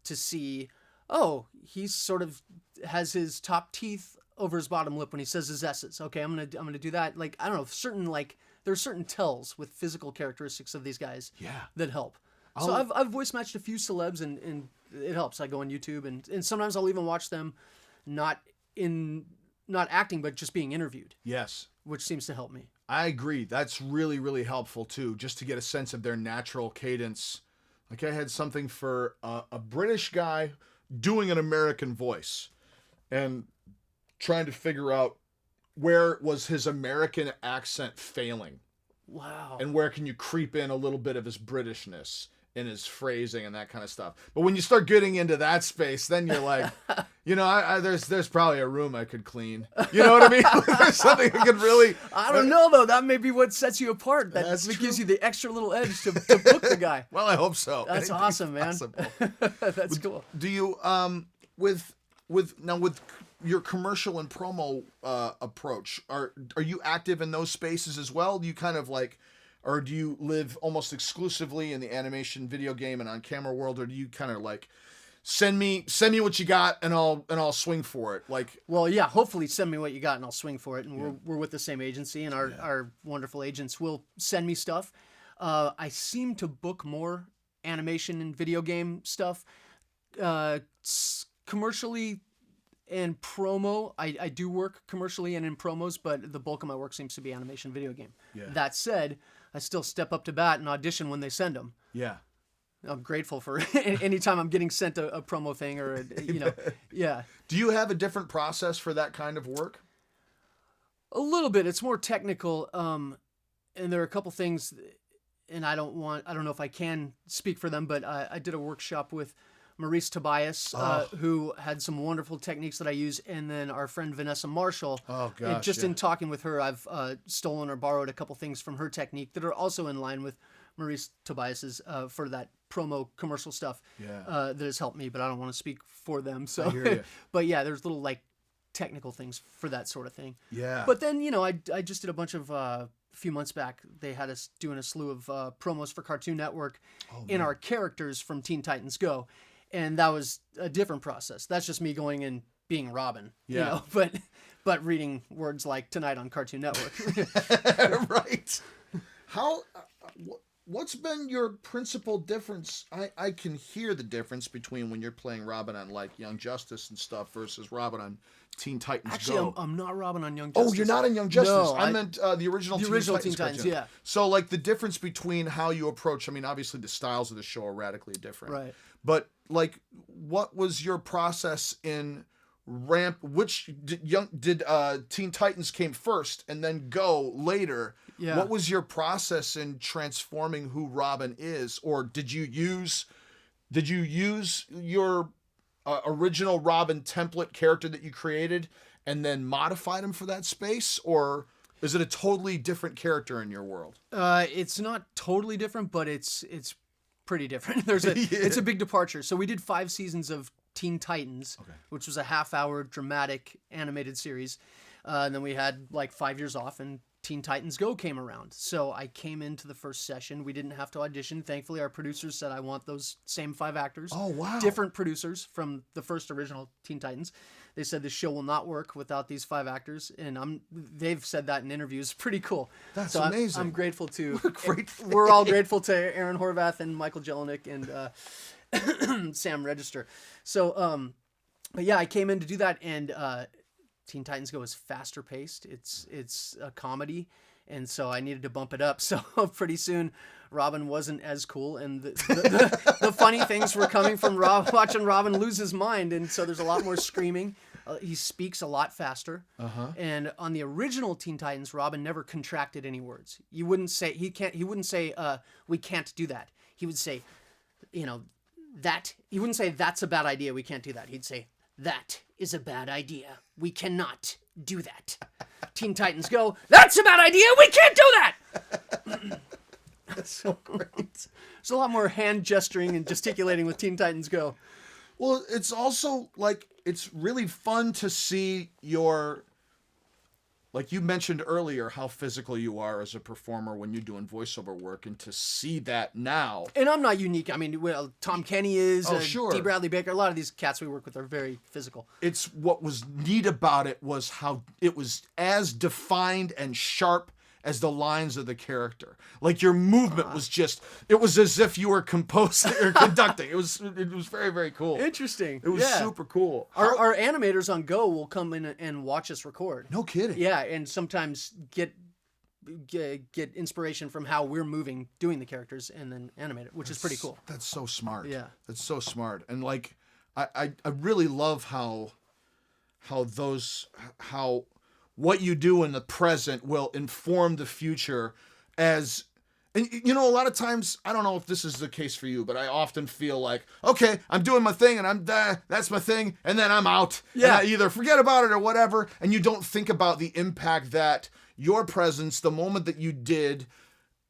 to see, oh, he's sort of has his top teeth over his bottom lip when he says his S's. Okay, I'm gonna do that. Like, I don't know, there are certain tells with physical characteristics of these guys that help. So I've voice matched a few celebs and it helps. I go on YouTube and sometimes I'll even watch them not acting but just being interviewed. Yes. Which seems to help me. I agree. That's really, really helpful too, just to get a sense of their natural cadence. Like I had something for a British guy doing an American voice and trying to figure out where was his American accent failing. Wow. And where can you creep in a little bit of his Britishness in his phrasing and that kind of stuff. But when you start getting into that space, then you're like, there's probably a room I could clean. You know what I mean? There's something I could really... I don't know, though. That may be what sets you apart. That gives you the extra little edge to book the guy. Well, I hope so. That's awesome, man. That's cool. Do you, with your commercial and promo approach, are you active in those spaces as well? Do you kind of like... Or do you live almost exclusively in the animation, video game, and on camera world, or do you kind of like send me what you got and I'll swing for it? Like, well, yeah, hopefully send me what you got and I'll swing for it. And we're with the same agency, and our wonderful agents will send me stuff. I seem to book more animation and video game stuff, commercially and promo. I do work commercially and in promos, but the bulk of my work seems to be animation, video game. Yeah. That said, I still step up to bat and audition when they send them. Yeah. I'm grateful for anytime I'm getting sent a promo thing or, yeah. Do you have a different process for that kind of work? A little bit. It's more technical. And there are a couple things, and I don't know if I can speak for them, but I did a workshop with Maurice Tobias, who had some wonderful techniques that I use, and then our friend Vanessa Marshall. Oh, gosh, in talking with her, I've stolen or borrowed a couple things from her technique that are also in line with Maurice Tobias's for that promo commercial stuff that has helped me, but I don't want to speak for them. So, I hear you. But yeah, there's little like technical things for that sort of thing. Yeah. But then, I just did a bunch of... a few months back, they had us doing a slew of promos for Cartoon Network in our characters from Teen Titans Go. And that was a different process. That's just me going and being Robin, but reading words like Tonight on Cartoon Network. Right. What's been your principal difference? I can hear the difference between when you're playing Robin on like Young Justice and stuff versus Robin on Teen Titans Go. I'm not Robin on Young Justice. Oh, you're not on Young Justice. No, I meant the original Teen Titans, yeah. So like the difference between how you approach, I mean, obviously the styles of the show are radically different. Right. But like, what was your process in ramp? Which did Teen Titans came first and then Go later? Yeah. What was your process in transforming who Robin is, or did you use your original Robin template character that you created and then modified him for that space, or is it a totally different character in your world? It's not totally different, but it's pretty different. It's a big departure. So we did 5 seasons of Teen Titans, which was a half-hour dramatic animated series. And then we had like 5 years off, and Teen Titans Go came around. So I came into the first session. We didn't have to audition. Thankfully, our producers said, I want those same 5 actors. Oh, wow. Different producers from the first original Teen Titans. They said the show will not work without these 5 actors. And they've said that in interviews. Pretty cool. That's amazing. I'm grateful to... We're all grateful to Aaron Horvath and Michael Jelinek and Sam Register. So, but yeah, I came in to do that, and Teen Titans Go is faster paced. It's a comedy, and so I needed to bump it up. So pretty soon, Robin wasn't as cool, and the funny things were coming from watching Robin lose his mind, and so there's a lot more screaming. He speaks a lot faster. And on the original Teen Titans, Robin never contracted any words. You wouldn't say he wouldn't say we can't do that. He would say, that. He wouldn't say that's a bad idea. We can't do that. He'd say, that is a bad idea. We cannot do that. Teen Titans Go, that's a bad idea. We can't do that. That's so great. There's a lot more hand gesturing and gesticulating with Teen Titans Go. Well, it's also like it's really fun to see your, like you mentioned earlier, how physical you are as a performer when you're doing voiceover work, and to see that now. And I'm not unique. I mean, well, Tom Kenny is. Oh, sure. D. Bradley Baker. A lot of these cats we work with are very physical. It's what was neat about it was how it was as defined and sharp as the lines of the character. Like your movement was just, it was as if you were composing or conducting. It was very, very cool. Interesting. It was super cool. Our animators on Go will come in and watch us record. No kidding. Yeah, and sometimes get inspiration from how we're moving, doing the characters, and then animate it, which is pretty cool. That's so smart. Yeah. That's so smart. And like, I really love how what you do in the present will inform the future as, and you know, a lot of times, I don't know if this is the case for you, but I often feel like, okay, I'm doing my thing and that's my thing. And then I'm out. Yeah. And I either forget about it or whatever. And you don't think about the impact that your presence, the moment that you did,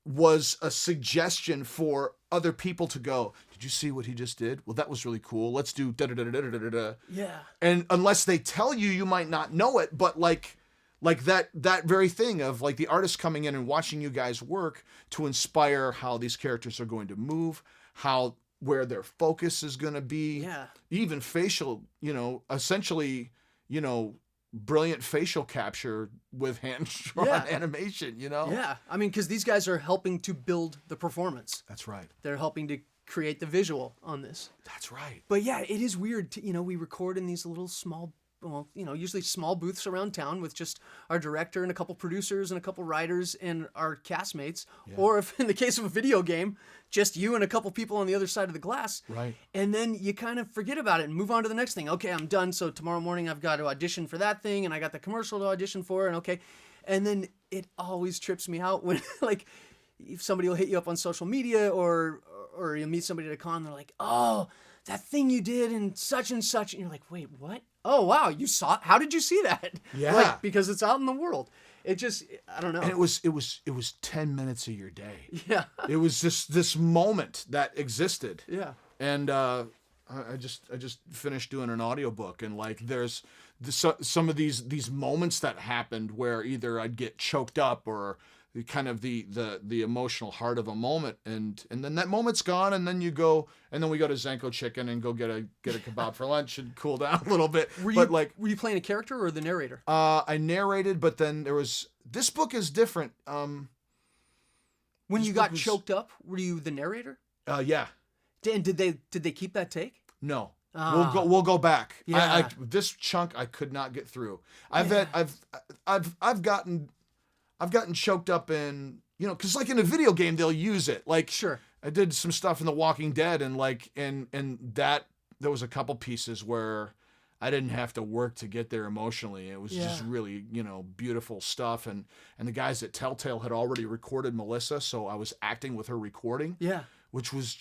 was a suggestion for other people to go, did you see what he just did? Well, that was really cool. Let's do da-da-da-da-da-da-da. Yeah. And unless they tell you, you might not know it, but like that very thing of like the artist coming in and watching you guys work to inspire how these characters are going to move, where their focus is going to be. Yeah. Even facial, essentially, brilliant facial capture with hand-drawn animation, Yeah. I mean, because these guys are helping to build the performance. That's right. They're helping to create the visual on this. That's right. But yeah, it is weird. We record in these little small, usually small booths around town with just our director and a couple producers and a couple writers and our castmates. Yeah. Or if in the case of a video game, just you and a couple people on the other side of the glass. Right. And then you kind of forget about it and move on to the next thing. Okay, I'm done. So tomorrow morning I've got to audition for that thing and I got the commercial to audition for. And okay. And then it always trips me out when like if somebody will hit you up on social media or you meet somebody at a con, they're like, oh, that thing you did and such, and you're like, wait, what? Oh, wow, you saw it? How did you see that? Yeah. Like, because it's out in the world. It just, I don't know. And it was 10 minutes of your day. Yeah. It was just this moment that existed. Yeah. And I just finished doing an audiobook, and like there's some of these moments that happened where either I'd get choked up or kind of the emotional heart of a moment, and then that moment's gone, and then we go to Zenko Chicken and go get a kebab for lunch and cool down a little bit. Were you playing a character or the narrator? I narrated, but then this book is different. When you got choked up, were you the narrator? Yeah. And did they keep that take? No. We'll go back. Yeah. This chunk I could not get through. I've gotten choked up in, because like in a video game they'll use it. Like, sure, I did some stuff in The Walking Dead, and like and that there was a couple pieces where I didn't have to work to get there emotionally. It was just really beautiful stuff, and the guys at Telltale had already recorded Melissa, so I was acting with her recording. Yeah, which was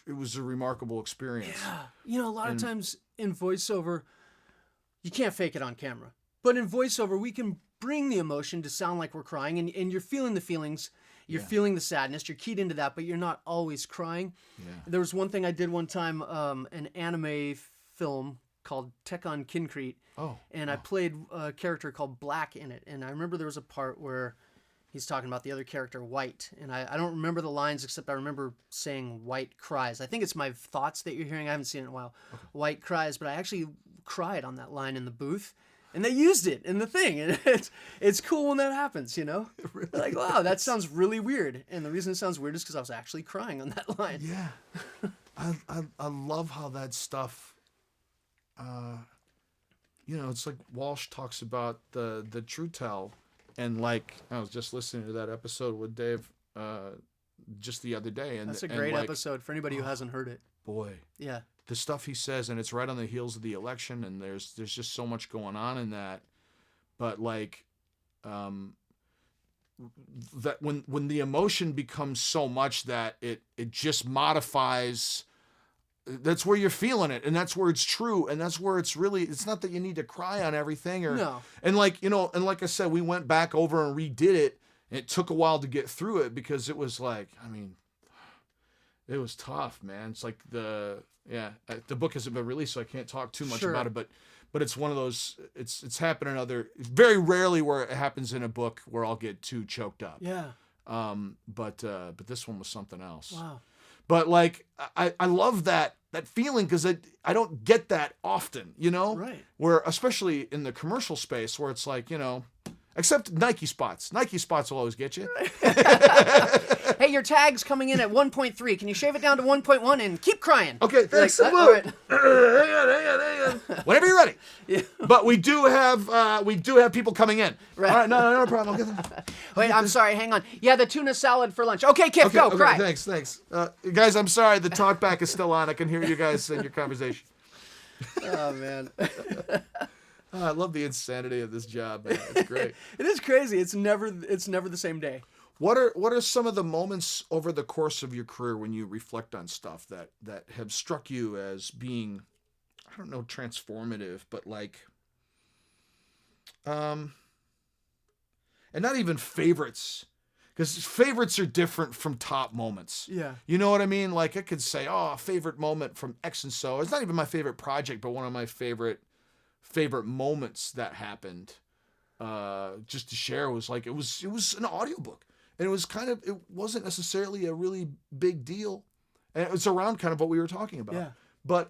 it was a remarkable experience. Yeah, a lot of times in voiceover, you can't fake it on camera, but in voiceover we can bring the emotion to sound like we're crying, and you're feeling the feelings, you're feeling the sadness, you're keyed into that, but you're not always crying. Yeah. There was one thing I did one time, an anime film called Tekkon Kincrete, and I played a character called Black in it, and I remember there was a part where he's talking about the other character, White, and I don't remember the lines except I remember saying White cries. I think it's my thoughts that you're hearing. I haven't seen it in a while. Okay. White cries, but I actually cried on that line in the booth. And they used it in the thing, and it's cool when that happens, Really like, wow, that sounds really weird. And the reason it sounds weird is because I was actually crying on that line. Yeah, I love how that stuff. It's like Walsh talks about the true tell, and like I was just listening to that episode with Dave just the other day, and that's a great episode for anybody who hasn't heard it. Boy, yeah. The stuff he says, and it's right on the heels of the election, and there's just so much going on in that. But like, that when the emotion becomes so much that it just modifies, that's where you're feeling it, and that's where it's true, and that's where it's not that you need to cry on everything and like and like I said, we went back over and redid it, and it took a while to get through it because it was like, I mean, It was tough, man. It's like the book hasn't been released, so I can't talk too much Sure. about it. But it's one of those. It's happened in other. Very rarely where it happens in a book where I'll get too choked up. Yeah. But this one was something else. Wow. But like I love that feeling because I don't get that often, you know. Right. Where especially in the commercial space where it's like, you know. Except Nike spots. Nike spots will always get you. Hey, your tag's coming in at 1.3. Can you shave it down to 1.1 and keep crying? Okay, thanks. Like, all right. Hang on. Whenever you're ready. Yeah. But we do have people coming in. Right. All right, no problem. I'll get them. Wait, I'm sorry. Hang on. Yeah, the tuna salad for lunch. Okay, Kiff, go. Cry. Thanks. Guys, I'm sorry. The talkback is still on. I can hear you guys in your conversation. Oh man. I love the insanity of this job, man. It's great. It is crazy. It's never the same day. What are some of the moments over the course of your career when you reflect on stuff that have struck you as being, I don't know, transformative, but like, and not even favorites, because favorites are different from top moments. Yeah. You know what I mean? Like I could say, oh, favorite moment from X and so. It's not even my favorite project, but one of my favorite moments that happened. Just to share was like it was an audiobook. And it wasn't necessarily a really big deal. And it was around kind of what we were talking about. Yeah. But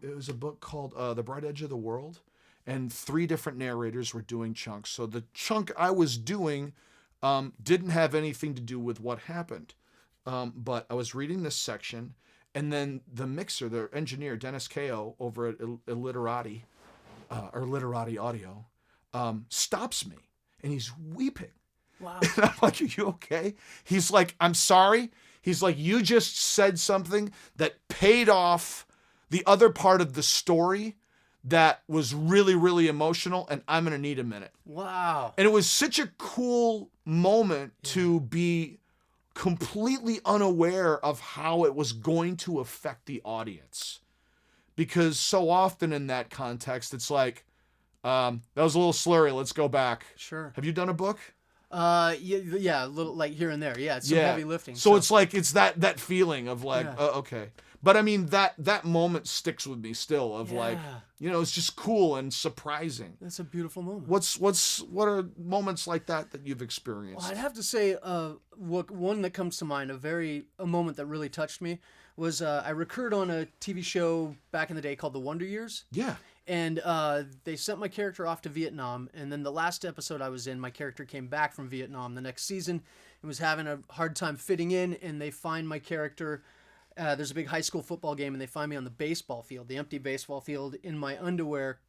it was a book called The Bright Edge of the World. And 3 different narrators were doing chunks. So the chunk I was doing didn't have anything to do with what happened. But I was reading this section. And then the mixer, the engineer, Dennis Ko, over at Illiterati, or Literati Audio, stops me. And he's weeping. Wow. And I'm like, are you okay? He's like, I'm sorry. He's like, you just said something that paid off the other part of the story that was really, really emotional, and I'm going to need a minute. Wow. And it was such a cool moment to be completely unaware of how it was going to affect the audience. Because so often in that context, it's like, that was a little slurry. Let's go back. Sure. Have you done a book? Yeah, a little like here and there. Yeah, it's some heavy lifting. So it's like it's that feeling of like, Yeah. Okay. But I mean that moment sticks with me still of like, Yeah. you know, it's just cool and surprising. That's a beautiful moment. What are moments like that you've experienced? Well, I'd have to say, one that comes to mind, a moment that really touched me, was I recurred on a TV show back in the day called The Wonder Years. Yeah. And they sent my character off to Vietnam. And then the last episode I was in, my character came back from Vietnam the next season and was having a hard time fitting in. And they find my character. There's a big high school football game, and they find me on the baseball field, the empty baseball field, in my underwear,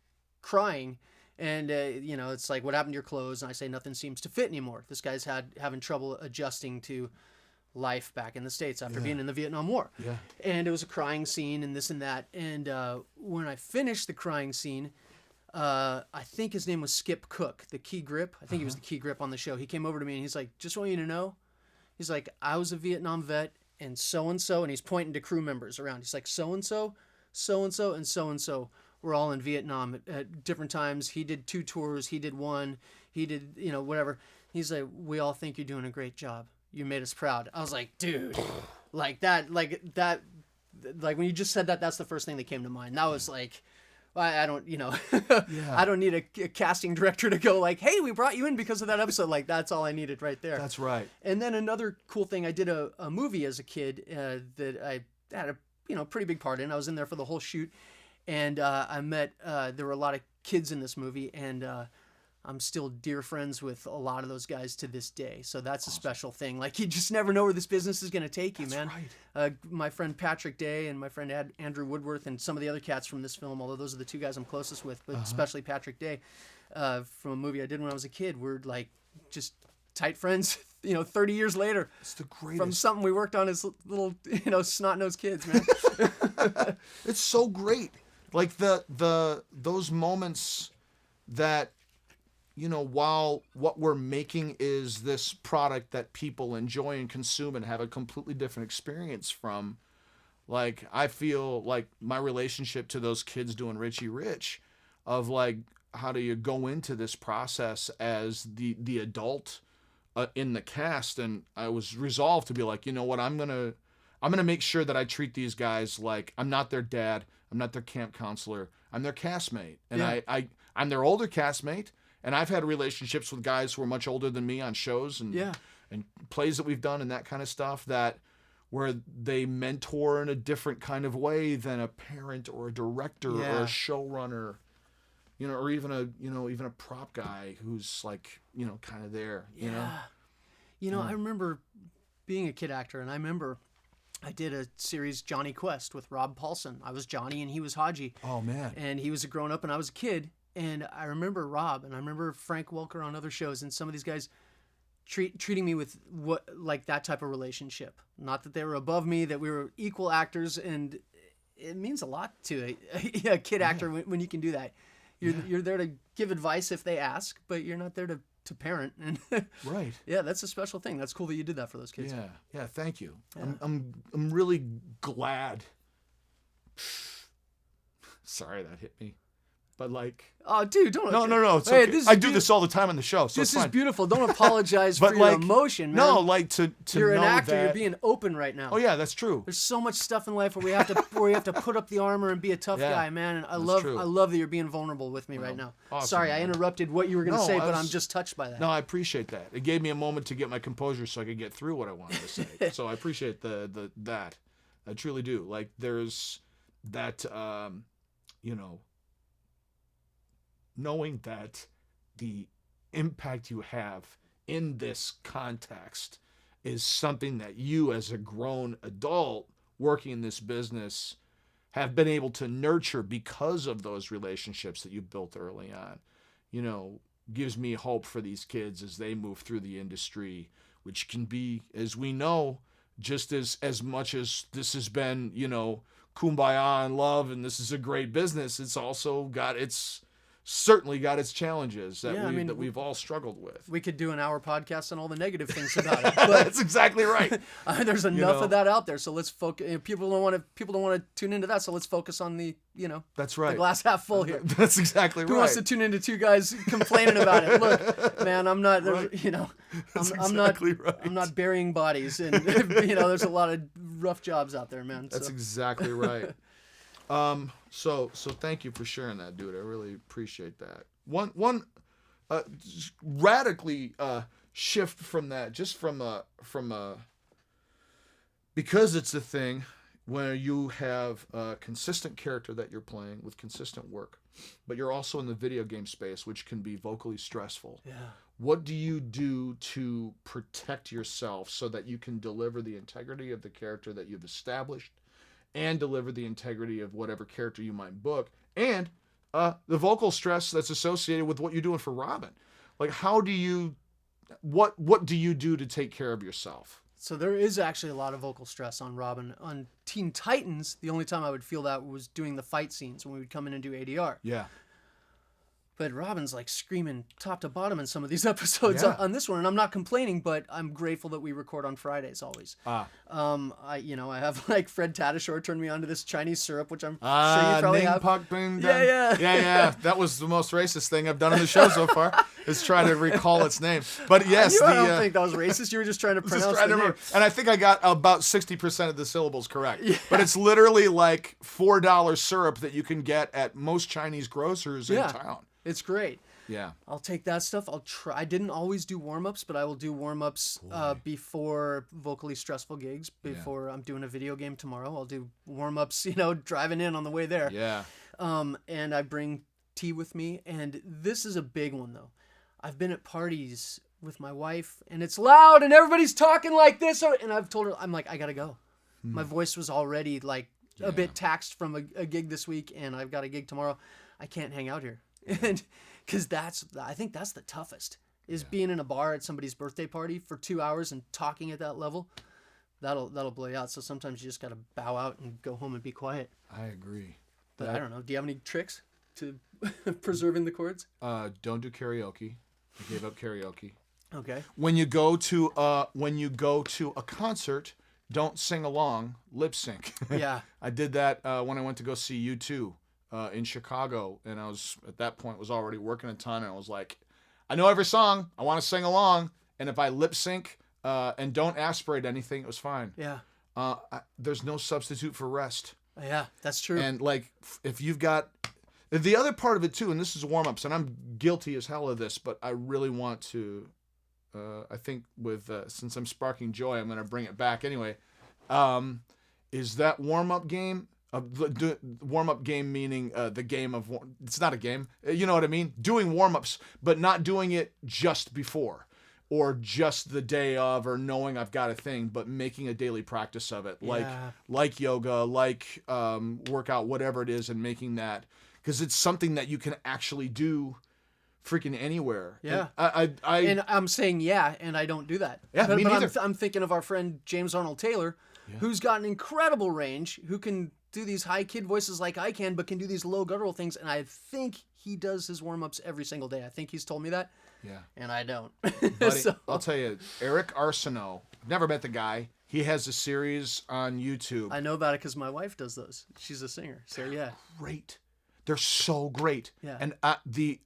crying. And, it's like, what happened to your clothes? And I say, nothing seems to fit anymore. This guy's having trouble adjusting to life back in the States after being in the Vietnam War. Yeah. And it was a crying scene and this and that. And when I finished the crying scene, I think his name was Skip Cook, the key grip. I think he was the key grip on the show. He came over to me and he's like, just want you to know, he's like, I was a Vietnam vet and so-and-so, and he's pointing to crew members around. He's like, so-and-so, so-and-so, and so-and-so. We're all in Vietnam at different times. He did 2 tours. He did 1. He did, whatever. He's like, we all think you're doing a great job. You made us proud. I was like, dude, like when you just said that, that's the first thing that came to mind. That was like, I don't, I don't need a casting director to go like, hey, we brought you in because of that episode. Like, that's all I needed right there. That's right. And then another cool thing, I did a movie as a kid that I had a pretty big part in. I was in there for the whole shoot. And I met, there were a lot of kids in this movie, and I'm still dear friends with a lot of those guys to this day. So that's awesome. A special thing. Like, you just never know where this business is going to take you, man. Right. My friend Patrick Day and my friend Andrew Woodworth and some of the other cats from this film, although those are the 2 guys I'm closest with, but especially Patrick Day, from a movie I did when I was a kid. We're like just tight friends, 30 years later. It's the greatest. From something we worked on as little, snot-nosed kids, man. It's so great. Like those moments that, while what we're making is this product that people enjoy and consume and have a completely different experience from, like, I feel like my relationship to those kids doing Richie Rich, of like, how do you go into this process as the adult in the cast? And I was resolved to be like, you know what, I'm gonna I'm going to make sure that I treat these guys like I'm not their dad. I'm not their camp counselor. I'm their castmate. And I'm their older castmate. And I've had relationships with guys who are much older than me on shows and plays that we've done and that kind of stuff that where they mentor in a different kind of way than a parent or a director or a showrunner, you know, or even a prop guy who's like, you know, kind of there, you know? You know, I remember being a kid actor, and I remember I did a series, Johnny Quest, with Rob Paulson. I was Johnny and he was Haji. Oh, man. And he was a grown-up and I was a kid. And I remember Rob, and I remember Frank Welker on other shows, and some of these guys treating me with that type of relationship. Not that they were above me, that we were equal actors, and it means a lot to a kid actor when you can do that. You're there to give advice if they ask, but you're not there to parent. And right. Yeah, that's a special thing. That's cool that you did that for those kids. Yeah. Thank you. Yeah. I'm really glad. Sorry that hit me. But like, oh, dude, don't. No. It's okay. I do this all the time on the show. So this it's is fine. beautiful. Don't apologize for your emotion, man. No, like to you're know an actor. that... You're being open right now. Oh yeah, that's true. There's so much stuff in life where we have to put up the armor and be a tough guy, man. And I love that you're being vulnerable with me right now. Awesome, Sorry, man. I interrupted what you were going to say, but I'm just touched by that. No, I appreciate that. It gave me a moment to get my composure so I could get through what I wanted to say. So I appreciate that. I truly do. Like there's that, you know. Knowing that the impact you have in this context is something that you as a grown adult working in this business have been able to nurture because of those relationships that you built early on, you know, gives me hope for these kids as they move through the industry, which can be, as we know, just as much as this has been, you know, kumbaya and love and this is a great business, it's also got certainly got its challenges that we've all struggled with. We could do an hour podcast on all the negative things about it. But that's exactly right. There's enough of that out there, so let's focus. People don't want to tune into that, so let's focus on the That's right. The glass half full here. That's exactly right. Who wants to tune into two guys complaining about it? Look, man, I'm not. Right. I'm not burying bodies, and there's a lot of rough jobs out there, man. That's exactly right. So thank you for sharing that, dude. I really appreciate that. One radically shift from that, just from a because it's a thing where you have a consistent character that you're playing with consistent work, but you're also in the video game space, which can be vocally stressful. Yeah. What do you do to protect yourself so that you can deliver the integrity of the character that you've established and deliver the integrity of whatever character you might book, and the vocal stress that's associated with what you're doing for Robin? Like, what do you do to take care of yourself? So there is actually a lot of vocal stress on Robin. On Teen Titans, the only time I would feel that was doing the fight scenes when we would come in and do ADR. Yeah. But Robin's like screaming top to bottom in some of these episodes on this one, and I'm not complaining, but I'm grateful that we record on Fridays always. I have like Fred Tatasciore turned me on to this Chinese syrup, which I'm sure you probably have. Yeah. That was the most racist thing I've done on the show so far. Is try to recall its name. But yes, I don't think that was racist. You were just trying to pronounce the name. And I think I got about 60% of the syllables correct. Yeah. But it's literally like $4 syrup that you can get at most Chinese grocers in town. It's great. Yeah. I'll take that stuff. I'll try. I didn't always do warm-ups, but I will do warm-ups before vocally stressful gigs. Before I'm doing a video game tomorrow, I'll do warm-ups, driving in on the way there. Yeah. And I bring tea with me. And this is a big one, though. I've been at parties with my wife, and it's loud, and everybody's talking like this. And I've told her, I'm like, I got to go. My voice was already like a bit taxed from a gig this week, and I've got a gig tomorrow. I can't hang out here. And because I think that's the toughest is being in a bar at somebody's birthday party for 2 hours and talking at that level. That'll blow you out. So sometimes you just got to bow out and go home and be quiet. I agree. But I don't know. Do you have any tricks to preserving the chords? Don't do karaoke. I gave up karaoke. Okay. When you go to a concert, don't sing along, lip sync. Yeah. I did that when I went to go see U2. In Chicago, and I was at that point was already working a ton, and I was like, I know every song, I want to sing along, and if I lip sync and don't aspirate anything, it was fine. Yeah. there's no substitute for rest. Yeah, that's true. And like, if you've got the other part of it too, and this is warm-ups, and I'm guilty as hell of this, but I really want to, I think with, since I'm sparking joy, I'm going to bring it back anyway, is that warm-up game, warm-up game meaning the game of, it's not a game, you know what I mean? Doing warm-ups, but not doing it just before, or just the day of, or knowing I've got a thing, but making a daily practice of it, like yoga, like workout, whatever it is, and making that, because it's something that you can actually do freaking anywhere. Yeah. And and I'm saying and I don't do that. Yeah, me neither. I'm thinking of our friend James Arnold Taylor, who's got an incredible range, who can do these high kid voices like I can, but can do these low guttural things, and I think he does his warm-ups every single day. I think he's told me that. Yeah. And I don't. Buddy, so. I'll tell you, Eric Arsenault, never met the guy. He has a series on YouTube. I know about it because my wife does those. She's a singer. So yeah. Great. They're so great. Yeah. And the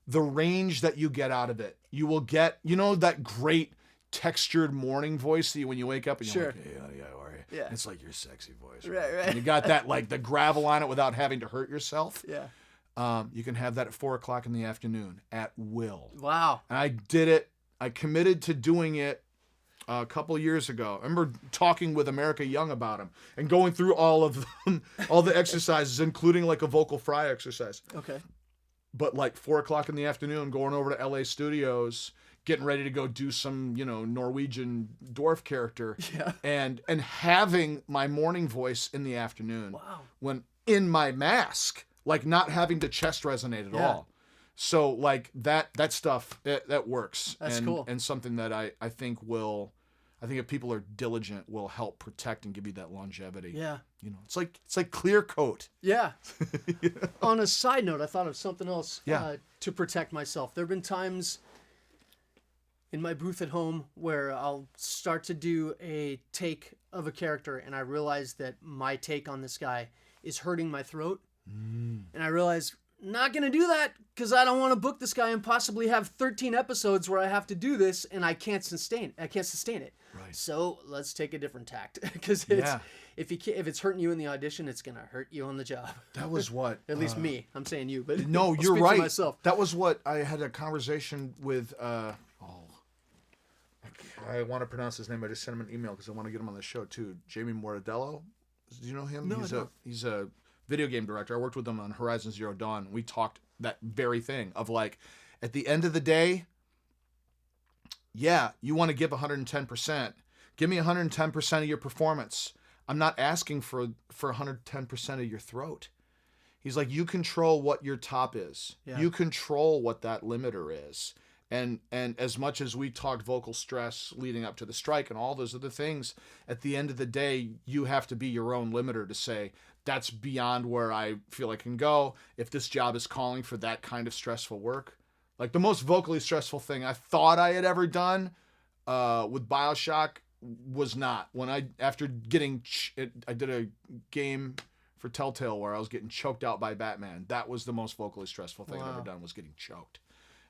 range that you get out of it, you will get, that great textured morning voice that when you wake up and you're like, hey, honey, how are you? Yeah. It's like your sexy voice. Right. And you got that, like the gravel on it without having to hurt yourself. Yeah. You can have that at 4:00 in the afternoon at will. Wow. And I did it. I committed to doing it a couple of years ago. I remember talking with America Young about them and going through all of them, all the exercises, including like a vocal fry exercise. Okay. But like 4:00 in the afternoon, going over to LA studios, getting ready to go do some, Norwegian dwarf character. Yeah. And having my morning voice in the afternoon. Wow. When in my mask. Like not having to chest resonate at all. So like that stuff, that works. That's cool. And something that I think if people are diligent will help protect and give you that longevity. Yeah. It's like clear coat. Yeah. On a side note, I thought of something else to protect myself. There have been times in my booth at home where I'll start to do a take of a character and I realize that my take on this guy is hurting my throat. And I realized, not going to do that because I don't want to book this guy and possibly have 13 episodes where I have to do this and I can't sustain it. Right. So let's take a different tact because if it's hurting you in the audition, it's going to hurt you on the job. That was what... At least me. I'm saying you, but no, I'll you're speak right. for myself. That was what I had a conversation with... I want to pronounce his name. I just sent him an email because I want to get him on the show too. Jamie Mortadello. Do you know him? No, he's a video game director. I worked with him on Horizon Zero Dawn. We talked that very thing of like, at the end of the day, you want to give 110%. Give me 110% of your performance. I'm not asking for 110% of your throat. He's like, you control what your top is. Yeah. You control what that limiter is. And as much as we talked vocal stress leading up to the strike and all those other things, at the end of the day, you have to be your own limiter to say, that's beyond where I feel I can go. If this job is calling for that kind of stressful work, like the most vocally stressful thing I thought I had ever done with BioShock was not. I did a game for Telltale where I was getting choked out by Batman. That was the most vocally stressful thing I've ever done, was getting choked.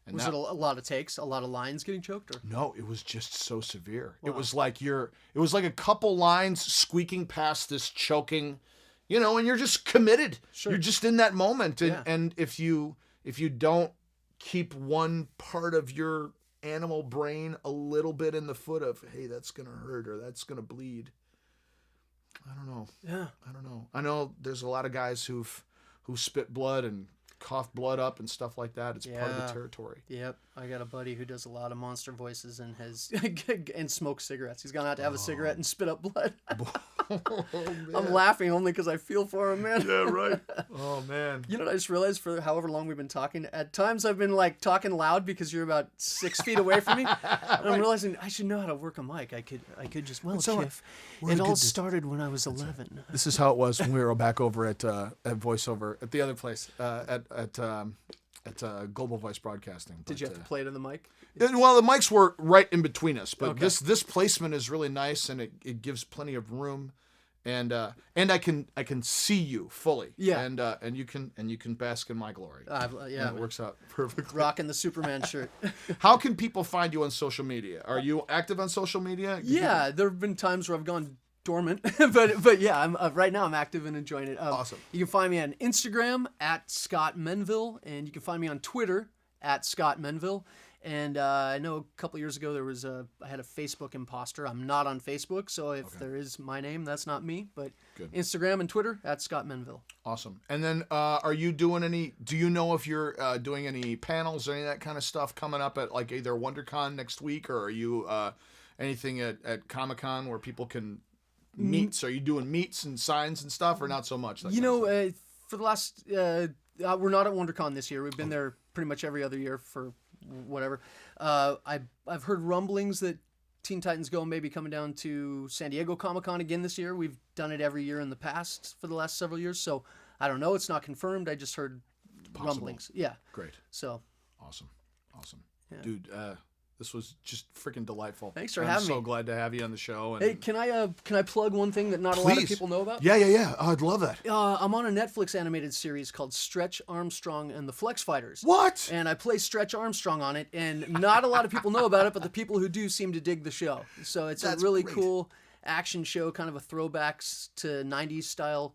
And was it a lot of takes, a lot of lines getting choked? Or? No, it was just so severe. Wow. It was like a couple lines squeaking past this choking, and you're just committed. Sure. You're just in that moment. And if you don't keep one part of your animal brain a little bit in the foot of, hey, that's going to hurt or that's going to bleed. I don't know. Yeah. I don't know. I know there's a lot of guys who spit blood and cough blood up and stuff like that. It's part of the territory. Yep. I got a buddy who does a lot of monster voices and and smokes cigarettes. He's gone out to have a cigarette and spit up blood. I'm laughing only because I feel for him, man. Yeah, right. Oh, man. You know what I just realized, for however long we've been talking, at times I've been like talking loud because you're about 6 feet away from me. And I'm realizing I should know how to work a mic. I could just, Kiff, it all started when I was 11. This is how it was when we were back over at voiceover at the other place, at Global Voice Broadcasting. Did you have to play to the mic? Well, the mics were right in between us, but okay. this placement is really nice, and it gives plenty of room, and I can see you fully. Yeah. And you can bask in my glory. Yeah, it works out perfectly. rocking the Superman shirt. How can people find you on social media? Are you active on social media? Yeah, there have been times where I've gone dormant, but yeah, I'm right now I'm active and enjoying it. Awesome. You can find me on Instagram at Scott Menville, and you can find me on Twitter at Scott Menville. And I know a couple years ago I had a Facebook imposter. I'm not on Facebook, so if there is my name, that's not me. But Good. Instagram and Twitter at Scott Menville. Awesome. And then are you doing any? Do you know if you're doing any panels or any of that kind of stuff coming up at like either WonderCon next week, or are you anything at Comic-Con where people can meet? So are you doing meets and signs and stuff, or not so much? For the last we're not at WonderCon this year. We've been there pretty much every other year for whatever. I've heard rumblings that Teen Titans Go may be coming down to San Diego Comic-Con again this year. We've done it every year in the past for the last several years, so I don't know. It's not confirmed. I just heard rumblings. Yeah. Great. So. Awesome. Yeah. Dude, this was just freaking delightful. Thanks for having me. I'm so glad to have you on the show. And Hey, can I plug one thing that not a lot of people know about? Yeah. I'd love that. I'm on a Netflix animated series called Stretch Armstrong and the Flex Fighters. What? And I play Stretch Armstrong on it, and not a lot of people know about it, but the people who do seem to dig the show. So it's a really cool action show, kind of a throwbacks to 90s style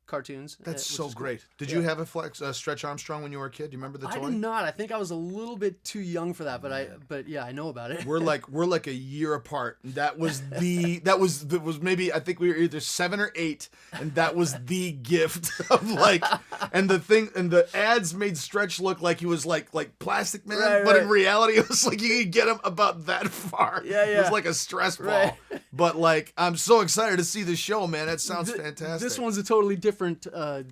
cartoons. That's so which is great. Cool. Did you have a Stretch Armstrong when you were a kid? Do you remember the toy? I did not. I think I was a little bit too young for that, but yeah, I know about it. We're like a year apart. That was maybe, I think we were either 7 or 8, and that was the gift of like, and the ads made Stretch look like he was like Plastic Man, right, but in reality it was like you could get him about that far. Yeah. It was like a stress ball. Right. But like, I'm so excited to see the show, man. That sounds fantastic. This one's a totally different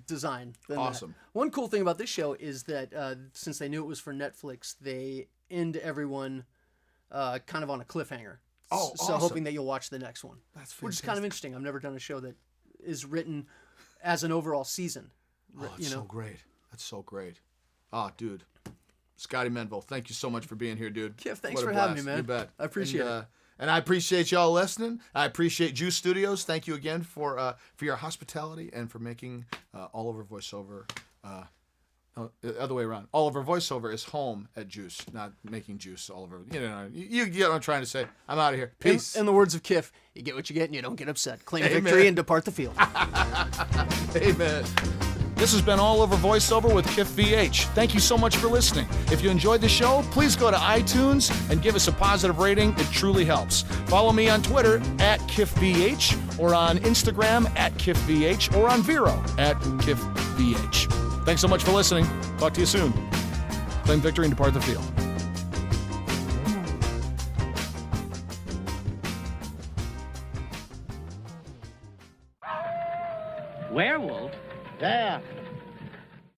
design than Awesome. that. One cool thing about this show is that since they knew it was for Netflix, they end everyone kind of on a cliffhanger. Oh, so awesome. hoping that you'll watch the next one. That's fantastic. Which is kind of interesting. I've never done a show that is written as an overall season. That's so great. That's so great. Dude. Scotty Menville, thank you so much for being here, dude. Kiff, thanks What a for having blast. me, man. You bet. I appreciate it. And I appreciate y'all listening. I appreciate Juice Studios. Thank you again for your hospitality and for making all of our voiceover. The other way around. All of our voiceover is home at Juice, not making juice all over. You get what I'm trying to say. I'm out of here. Peace. In the words of Kiff, you get what you get and you don't get upset. Claim Amen. victory and depart the field. Amen. This has been All Over Voiceover with Kiff VH. Thank you so much for listening. If you enjoyed the show, please go to iTunes and give us a positive rating. It truly helps. Follow me on Twitter at KiffVH, or on Instagram at KiffVH, or on Vero at KiffVH. Thanks so much for listening. Talk to you soon. Claim victory and depart the field. Werewolf? There,